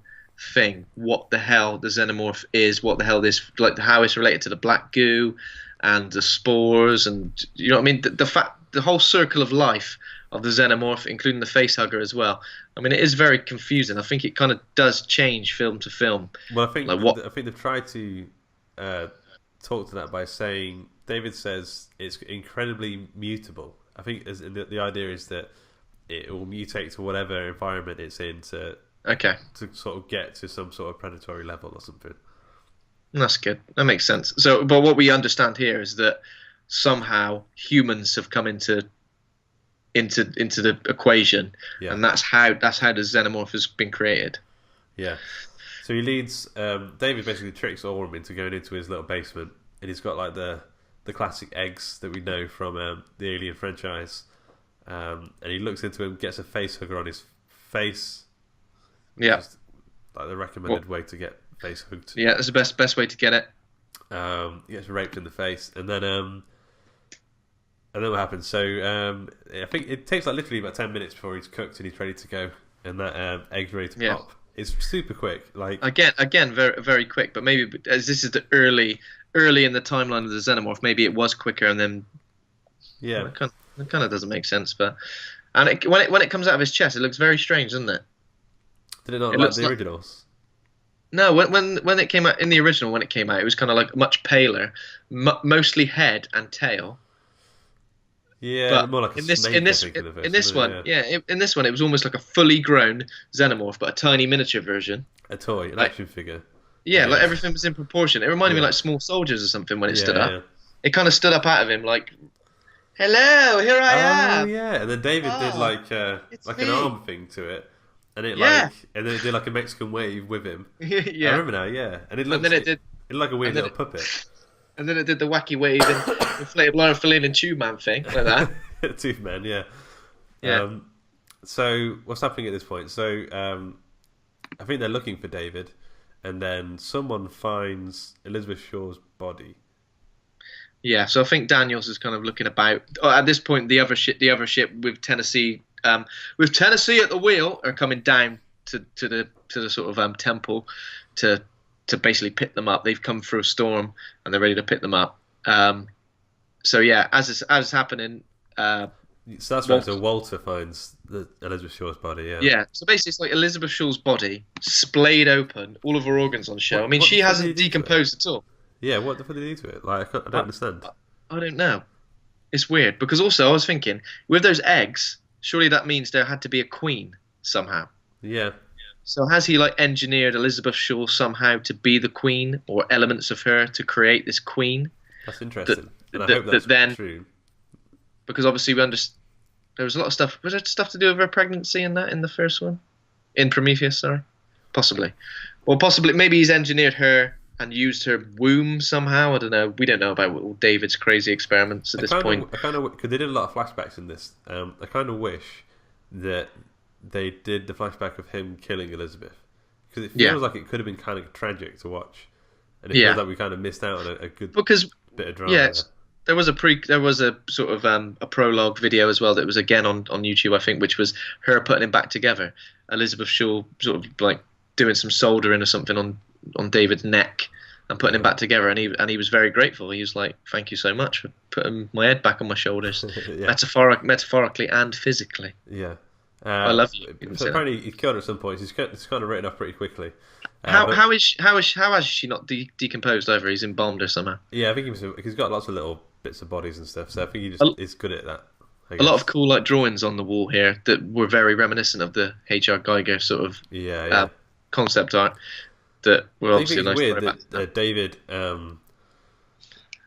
thing. What the hell the xenomorph is? What the hell this like? How it's related to the black goo and the spores, and you know what I mean? The whole circle of life of the xenomorph, including the facehugger as well. I mean, it is very confusing. I think it kind of does change film to film. Well, I think Like what- I think they've tried to talk to that by saying David says it's incredibly mutable. I think the idea is that it will mutate to whatever environment it's in to sort of get to some sort of predatory level or something. That's good. That makes sense. So, but what we understand here is that somehow humans have come into the equation, and that's how the xenomorph has been created. Yeah. So he leads. David basically tricks Orm into going into his little basement, and he's got like the classic eggs that we know from the Alien franchise. And he looks into him, gets a face hugger on his face. Yeah. Like the recommended way to get face hugged. Yeah, that's the best way to get it. He gets raped in the face, and then what happens? So I think it takes like literally about 10 minutes before he's cooked and he's ready to go, and that egg's ready to pop. It's super quick. Like again, very very quick. But maybe as this is the early in the timeline of the xenomorph, maybe it was quicker, and then it kind of doesn't make sense. But when it comes out of his chest, it looks very strange, doesn't it? Did it not like the originals? No, when it came out in the original, when it came out, it was kind of like much paler, mostly head and tail. Yeah, but more like in this one, it was almost like a fully grown xenomorph, but a tiny miniature version. A toy, an action figure. Yeah, like everything was in proportion. It reminded me like Small Soldiers or something when it stood up. Yeah. It kind of stood up out of him like, "Hello, here I am." Oh yeah, and then David did like an arm thing to it. And it and then it did like a Mexican wave with him. Yeah, I remember now. Yeah, and it looked like a weird little puppet. And then it did the wacky wave and inflatable arm filling and tube man thing like that. Tube man, yeah. Yeah. So what's happening at this point? So I think they're looking for David, and then someone finds Elizabeth Shaw's body. Yeah. So I think Daniels is kind of looking about. At this point, the other ship with Tennessee. With Tennessee at the wheel, are coming down to the sort of temple to basically pick them up. They've come through a storm and they're ready to pick them up. So yeah, as is happening. So that's right. So Walter finds Elizabeth Shaw's body. Yeah. Yeah. So basically, it's like Elizabeth Shaw's body splayed open, all of her organs on show. I mean, she hasn't decomposed at all. Yeah. What the fuck did he do to it? Like, I don't understand. I don't know. It's weird because also I was thinking with those eggs. Surely that means there had to be a queen somehow. Yeah. So has he like engineered Elizabeth Shaw somehow to be the queen, or elements of her to create this queen? That's interesting. And I hope that's true. Because obviously there was a lot of stuff. Was there stuff to do with her pregnancy in the first one? In Prometheus, sorry. Possibly. Well, possibly. Maybe he's engineered her and used her womb somehow. I don't know. We don't know about David's crazy experiments at this point. Because they did a lot of flashbacks in this. I kind of wish that they did the flashback of him killing Elizabeth, because it feels like it could have been kind of tragic to watch, and it feels like we kind of missed out on a good bit of drama. Yeah, there was a sort of a prologue video as well that was again on YouTube, I think, which was her putting him back together. Elizabeth Shaw sort of like doing some soldering or something on David's neck and putting him back together, and he was very grateful. He was like, "Thank you so much for putting my head back on my shoulders, metaphorically and physically." Yeah, I love you. So apparently he's killed her at some point. It's kind of written off pretty quickly. How has she not decomposed over? He's embalmed her somehow. Yeah, I think he's got lots of little bits of bodies and stuff. So I think he just is good at that. A lot of cool like drawings on the wall here that were very reminiscent of the H.R. Geiger sort of concept art. That were obviously a nice weird that David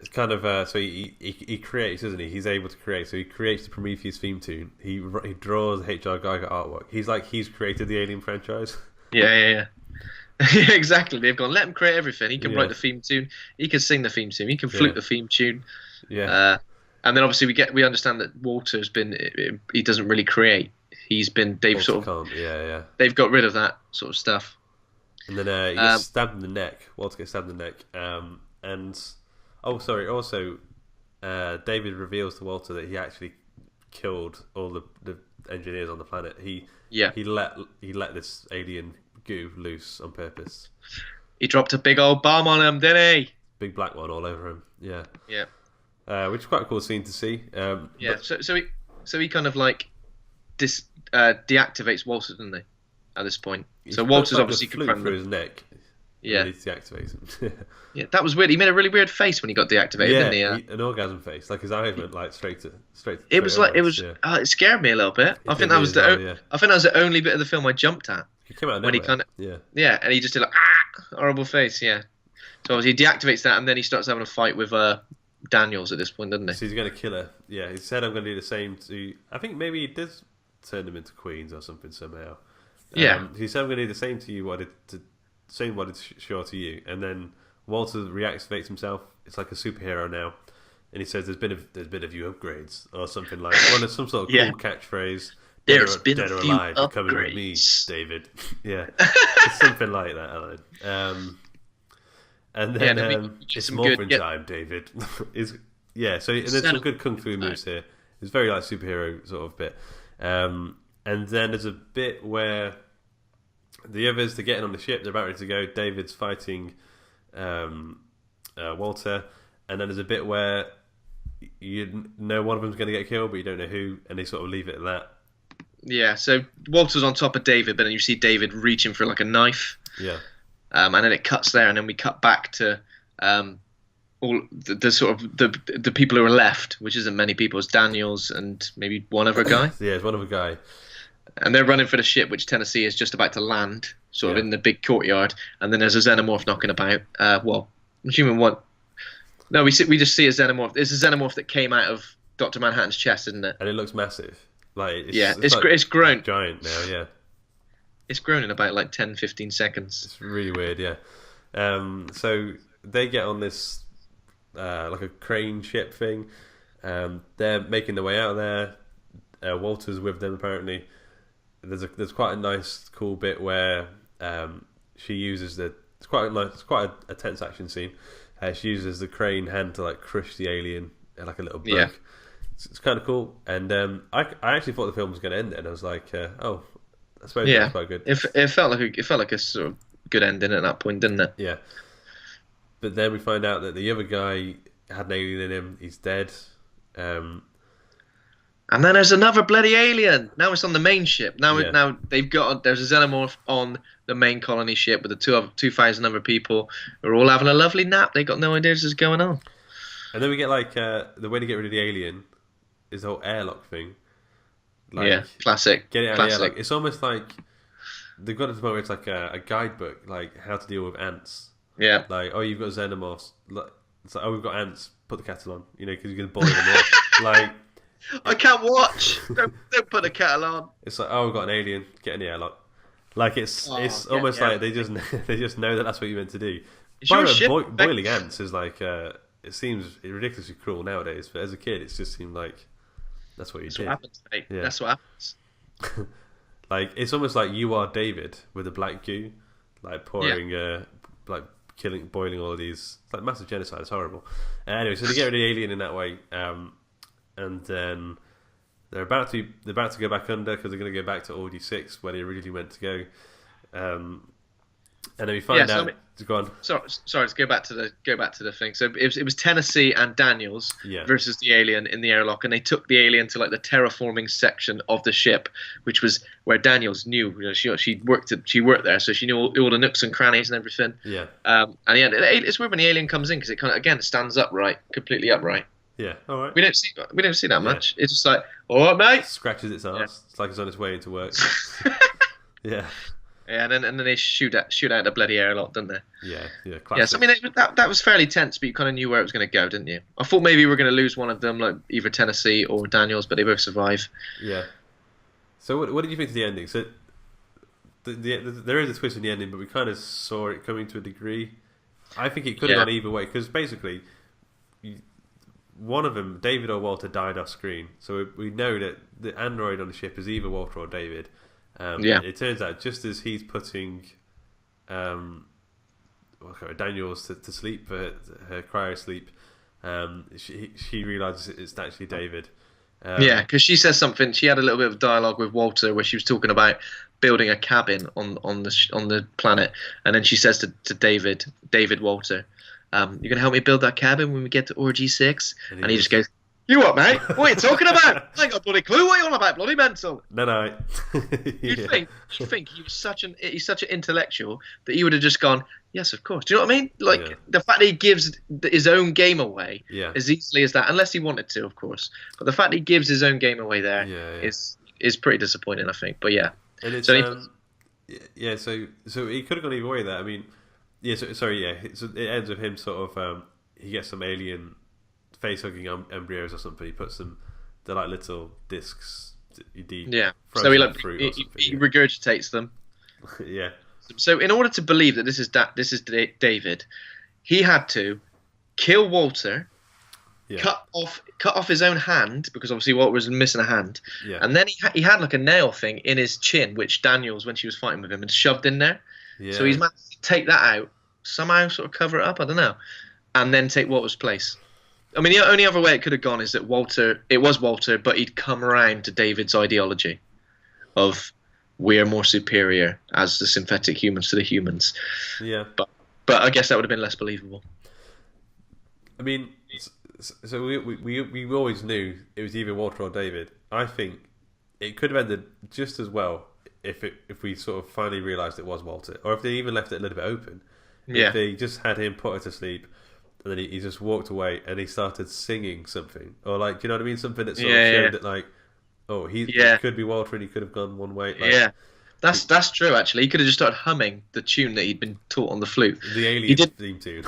it's kind of so he creates, isn't he? He's able to create. So he creates the Prometheus theme tune. He draws H.R. Geiger artwork. He's created the Alien franchise. Yeah. Exactly. They've gone, let him create everything. He can write the theme tune. He can sing the theme tune. He can flute the theme tune. Yeah. And then obviously we understand that Walter's he doesn't really create. They've got rid of that sort of stuff. And then he gets stabbed in the neck. Walter gets stabbed in the neck. Also, David reveals to Walter that he actually killed all the engineers on the planet. He let this alien goo loose on purpose. He dropped a big old bomb on him, didn't he? Big black one all over him. Yeah. Yeah. Which is quite a cool scene to see. So he kind of like deactivates Walter, doesn't he? At this point, so Walter's obviously confirmed through his neck. Yeah. And then he deactivates him. Yeah, that was weird. He made a really weird face when he got deactivated, Yeah, didn't he? an orgasm face. Like his eyes went like straight to. It was like onwards, it scared me a little bit. I think did that me was as well, yeah. I think that was the only bit of the film I jumped at. He came out of when he nowhere. kind of and he just did like horrible face. Yeah. So he deactivates that, and then he starts having a fight with Daniels at this point, doesn't he? So he's going to kill her. Yeah, he said, I'm going to do the same to... I think maybe he does turn them into queens or something somehow. Yeah. He said, I'm going to do the same to you, same what I did sure to you. And then Walter reactivates himself. It's like a superhero now. And he says, there's been a few upgrades or something like... Well, there's some sort of cool catchphrase. There's been dead a or few alive, you're coming with me, David. Yeah. It's something like that, Alan. And then it's Morphin time, David. So there's some good kung fu moves here. It's very like superhero sort of bit. And then there's a bit where the others, they're getting on the ship, they're about ready to go. David's fighting Walter. And then there's a bit where you know one of them's going to get killed, but you don't know who, and they sort of leave it at that. Yeah, so Walter's on top of David, but then you see David reaching for like a knife. Yeah. And then it cuts there, and then we cut back to all the sort of the people who are left, which isn't many people. It's Daniels and maybe one other guy. Yeah, it's one other guy. And they're running for the ship, which Tennessee is just about to land, sort of in the big courtyard. And then there's a xenomorph knocking about. I'm assuming one. No, we just see a xenomorph. It's a xenomorph that came out of Dr. Manhattan's chest, isn't it? And it looks massive. Like it's grown. Giant now, yeah. It's grown in about like 10, 15 seconds. It's really weird, yeah. So they get on this like a crane ship thing. They're making their way out of there. Walter's with them apparently. There's quite a nice, cool bit where she uses it's quite a tense action scene. She uses the crane hand to like crush the alien like a little bug. Yeah. It's kind of cool. And I actually thought the film was going to end it, and I was like, I suppose that's quite good. It felt like a sort of good ending at that point, didn't it? Yeah. But then we find out that the other guy had an alien in him. He's dead. And then there's another bloody alien. Now it's on the main ship. Now there's a xenomorph on the main colony ship with the 2,000 other people who are all having a lovely nap. They got no idea this is going on. And then we get like the way to get rid of the alien is the whole airlock thing. Like, classic. Get it out of the airlock. It's almost like they've got it to the point where it's like a guidebook, like how to deal with ants. Yeah. Like, you've got xenomorphs. It's like, we've got ants. Put the kettle on, because you're gonna boil them up. Like, I can't watch. Don't put the kettle on. It's like, we've got an alien. Get in the airlock. Like it's almost like they just know that that's what you're meant to do. Boiling ants is like it seems ridiculously cruel nowadays, but as a kid, it just seemed like that's what you did. What happens, mate. Yeah. That's what happens. Like it's almost like You Are David with a black goo, like pouring, like boiling all of these. It's like massive genocide. It's horrible. Anyway, so they get rid of the alien in that way, and then they're about to go back under because they're going to go back to Orgy 6 where they originally went to go. And then we find out. Go on. Sorry. Let's go back to the thing. So it was Tennessee and Daniels versus the alien in the airlock, and they took the alien to like the terraforming section of the ship, which was where Daniels knew. She worked there, so she knew all the nooks and crannies and everything. Yeah. It's weird when the alien comes in because it kind of again stands upright, completely upright. Yeah. All right. We don't see that much. It's just like, all right, mate. Scratches its ass. Yeah. It's like it's on its way into work. Yeah. Yeah, and then they shoot out the bloody airlock, don't they? Yeah, classic. Yeah, so, I mean, that was fairly tense, but you kind of knew where it was going to go, didn't you? I thought maybe we were going to lose one of them, like either Tennessee or Daniels, but they both survive. Yeah. So what did you think of the ending? So there is a twist in the ending, but we kind of saw it coming to a degree. I think it could have gone either way, because basically one of them, David or Walter, died off screen. So we know that the android on the ship is either Walter or David. It turns out just as he's putting Daniels to sleep for her cryo sleep, she realizes it's actually David. Because she says something. She had a little bit of dialogue with Walter where she was talking about building a cabin on the planet, and then she says to David Walter, "You're gonna help me build that cabin when we get to Orgy 6?" And he just goes, You what, mate? What are you talking about? I ain't got a bloody clue what you're on about, bloody mental. No. You think he's such an intellectual that he would have just gone, yes, of course. Do you know what I mean? Like the fact that he gives his own game away as easily as that, unless he wanted to, of course. But the fact that he gives his own game away there is pretty disappointing, I think. But yeah, and it's, so he could have gone either way there. I mean, so it ends with him sort of he gets some alien face-hugging embryos or something. He puts them, they're like little discs. So he regurgitates them. Yeah. So in order to believe that this is David, he had to kill Walter, cut off his own hand, because obviously Walter was missing a hand, and then he had like a nail thing in his chin, which Daniels, when she was fighting with him, had shoved in there. Yeah. So he's managed to take that out, somehow sort of cover it up, I don't know, and then take Walter's place. I mean, the only other way it could have gone is that it was Walter, but he'd come around to David's ideology of we're more superior as the synthetic humans to the humans. Yeah. But I guess that would have been less believable. I mean, so we always knew it was either Walter or David. I think it could have ended just as well if we sort of finally realised it was Walter, or if they even left it a little bit open. If they just had him put her to sleep, and then he just walked away and he started singing something, or like, do you know what I mean? Something that sort of showed that like, oh, he could be Walter and he could have gone one way. Like, that's true. Actually, he could have just started humming the tune that he'd been taught on the flute, the alien theme tune.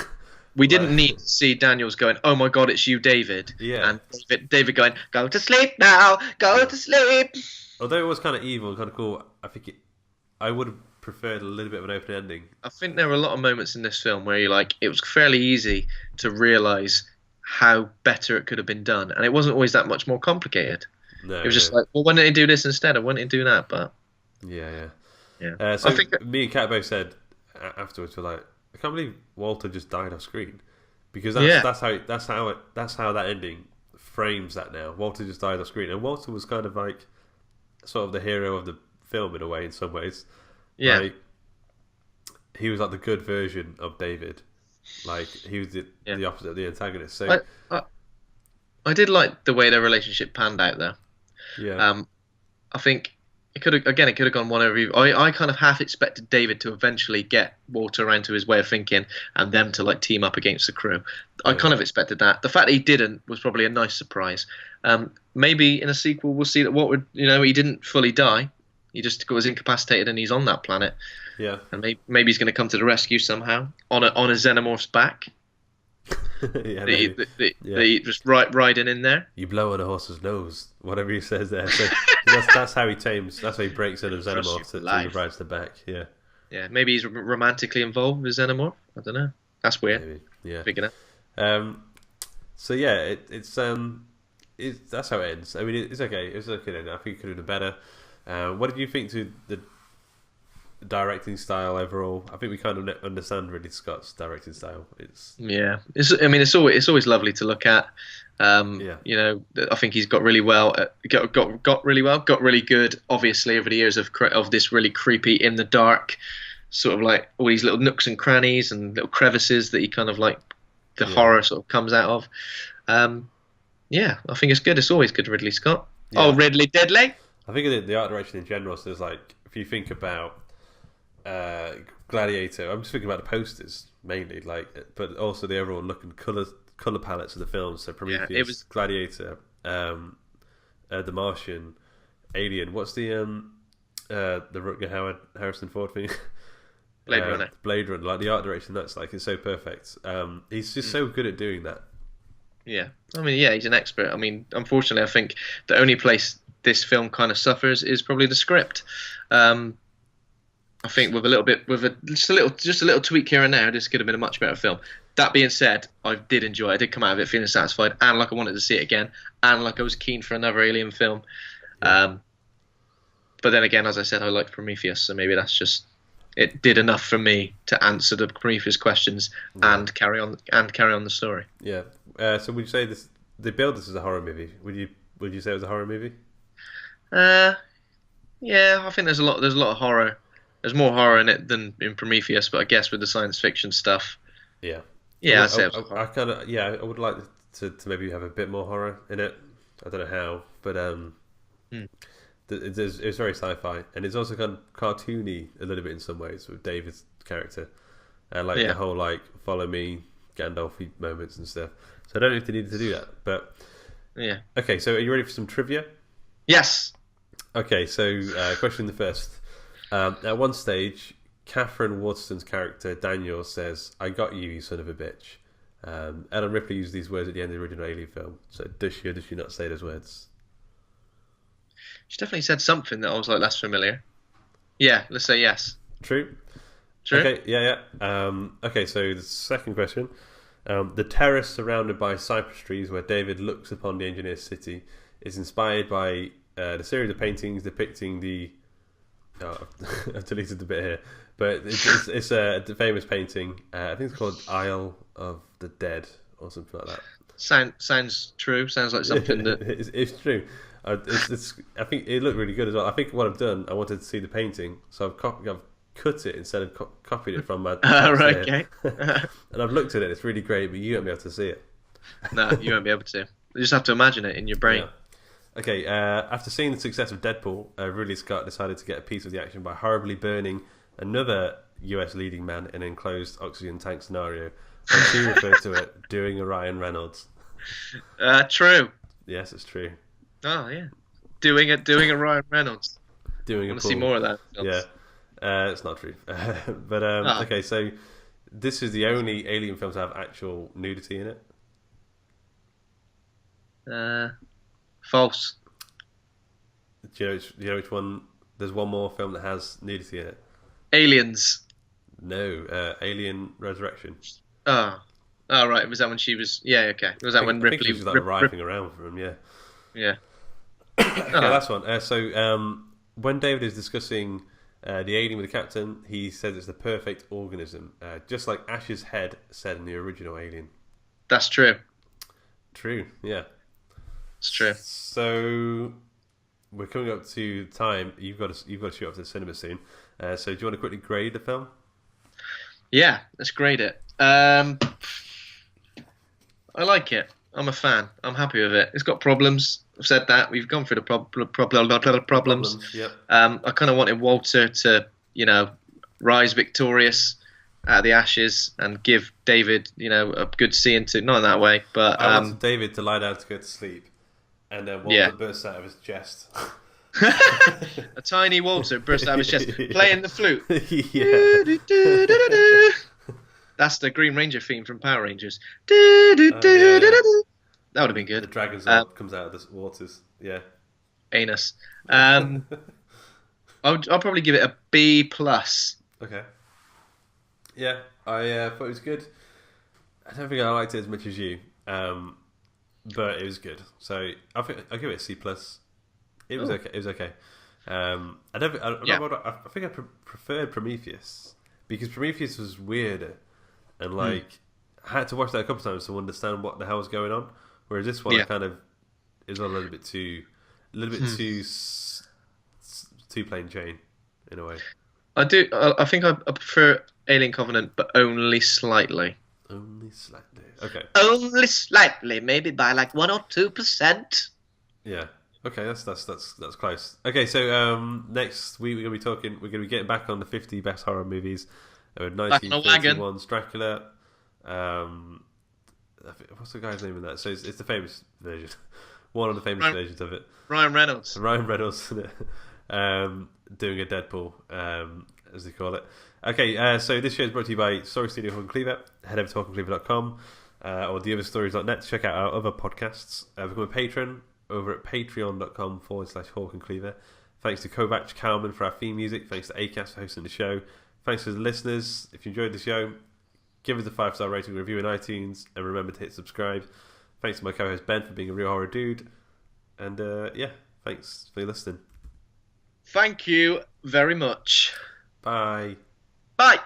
We didn't need to see Daniels going, "Oh my God, it's you, David," and David going, "Go to sleep now, go to sleep." Although it was kind of evil and kind of cool, I think I would have preferred a little bit of an open ending. I think there were a lot of moments in this film where it was fairly easy to realise how better it could have been done, and it wasn't always that much more complicated. No, it was just like, well, why didn't he do this instead? Or why didn't he do that? But yeah. So I think me and Kat both said afterwards, we're like, I can't believe Walter just died off screen, because that's how that ending frames that now. Walter just died off screen, and Walter was kind of like sort of the hero of the film in a way, in some ways. Yeah, like, he was like the good version of David. Like he was the opposite of the antagonist. So I did like the way their relationship panned out there. Yeah. I think it could have gone one over. I kind of half expected David to eventually get Walter around to his way of thinking, and them to like team up against the crew. I kind of expected that. The fact that he didn't was probably a nice surprise. Maybe in a sequel we'll see that Walter, he didn't fully die. He just was incapacitated and he's on that planet. Yeah. And maybe he's going to come to the rescue somehow on a xenomorph's back. Just riding in there. You blow on a horse's nose, whatever he says there. So that's how he tames. That's how he breaks in a xenomorph to McBride's the back. Yeah. Yeah. Maybe he's romantically involved with xenomorph. I don't know. That's weird. Maybe. Yeah. Big enough. So yeah, that's how it ends. I mean, it's okay. It's okay then. I think it could have been better. What did you think to the directing style overall? I think we kind of understand Ridley Scott's directing style. It's always lovely to look at. I think he's got really good. Obviously, over the years of this really creepy, in the dark, sort of like all these little nooks and crannies and little crevices that he kind of like the horror sort of comes out of. I think it's good. It's always good, Ridley Scott. Yeah. Oh, Ridley Deadly. I think the art direction in general. So there's like, if you think about Gladiator, I'm just thinking about the posters mainly, like, but also the overall look and color palettes of the films. So Prometheus, Gladiator, The Martian, Alien. What's the Rutger Howard Harrison Ford thing? Blade Runner. Blade Runner. Like the art direction, that's like, it's so perfect. He's just so good at doing that. Yeah, I mean, he's an expert. I mean, unfortunately, I think the only place this film kind of suffers is probably the script. I think just a little tweak here and there, this could have been a much better film. That being said, I did enjoy it. I did come out of it feeling satisfied, and like I wanted to see it again, and like I was keen for another Alien film. But then again, as I said, I liked Prometheus, so maybe that's just, it did enough for me to answer the Prometheus questions and carry on the story. Yeah. So would you say they build this as a horror movie? Would you say it was a horror movie? Yeah, I think there's a lot of horror. There's more horror in it than in Prometheus, but I guess with the science fiction stuff. Yeah. Yeah, I would like to maybe have a bit more horror in it. I don't know how, but it's very sci-fi, and it's also kind of cartoony a little bit in some ways with David's character, and the whole follow me Gandalf-y moments and stuff. So I don't know if they needed to do that, but yeah. Okay, so are you ready for some trivia? Yes. Okay, so question the first. At one stage, Katherine Waterston's character Daniel says, "I got you, you son of a bitch." Ellen Ripley used these words at the end of the original Alien film. So does she or does she not say those words? She definitely said something that I was like, that's familiar. Yeah, let's say yes. True. True. Okay, yeah. Okay, so the second question. The terrace surrounded by cypress trees where David looks upon the engineer's city is inspired by the series of paintings depicting the... Oh, I've deleted the bit here. But it's a famous painting. I think it's called Isle of the Dead or something like that. Sounds true. Sounds like something that... it's true. I think it looked really good as well. I think what I've done, I wanted to see the painting, so I've cut it instead of copied it from my... right, okay. And I've looked at it. It's really great, but you won't be able to see it. No, you won't be able to. You just have to imagine it in your brain. Yeah. Okay, after seeing the success of Deadpool, Ridley Scott decided to get a piece of the action by horribly burning another US leading man in an enclosed oxygen tank scenario. And she referred to it doing a Ryan Reynolds. True. Yes, it's true. Oh yeah, doing a Ryan Reynolds. I want to see more of that. Yeah, it's not true. But okay, so this is the only Alien film to have actual nudity in it. False. Do you know which one? There's one more film that has nudity in it. Aliens. No, Alien Resurrection. Oh, right. Was that when she was? Yeah, okay. Was that when Ripley was writhing around for him? Yeah. Yeah. Okay, last one. So when David is discussing the alien with the captain, he says it's the perfect organism, just like Ash's head said in the original Alien. That's true. True. Yeah. It's true. So we're coming up to time. You've got to shoot off to the cinema soon. So do you want to quickly grade the film? Yeah, let's grade it. I like it. I'm a fan. I'm happy with it. It's got problems. I've said that. We've gone through the problems. Yep. I kind of wanted Walter to, rise victorious out of the ashes and give David, a good seeing to. Not in that way, but I wanted David to lie down to go to sleep, and then Walter bursts out of his chest. A tiny Walter bursts out of his chest, playing the flute. That's the Green Ranger theme from Power Rangers. That would have been good. The dragon's arm comes out of the waters. Yeah. Anus. I'll probably give it a B plus. Okay. Yeah, I thought it was good. I don't think I liked it as much as you, but it was good. So I'll give it a C plus. It was okay. It was okay. I think I preferred Prometheus because Prometheus was weirder, and I had to watch that a couple of times to understand what the hell was going on. Whereas this one kind of is a little bit too plain Jane in a way. I do. I think I prefer Alien Covenant, but only slightly. Only slightly. Okay. Only slightly, maybe by like 1 or 2%. Yeah. Okay, that's close. Okay, so next week we're going to be getting back on the 50 best horror movies. 1931's Dracula. What's the guy's name in that? So it's the famous version. One of the famous versions of it. Ryan Reynolds. Doing a Deadpool, as they call it. Okay, so this show is brought to you by Story Studio Hawk and Cleaver. Head over to hawkandcleaver.com or theotherstories.net to check out our other podcasts. Become a patron over at patreon.com/Hawk and Cleaver. Thanks to Kovac Carmen for our theme music. Thanks to Acast for hosting the show. Thanks to the listeners. If you enjoyed the show, give us a 5-star rating and review in iTunes, and remember to hit subscribe. Thanks to my co-host Ben for being a real horror dude. And thanks for listening. Thank you very much. Bye. Bye.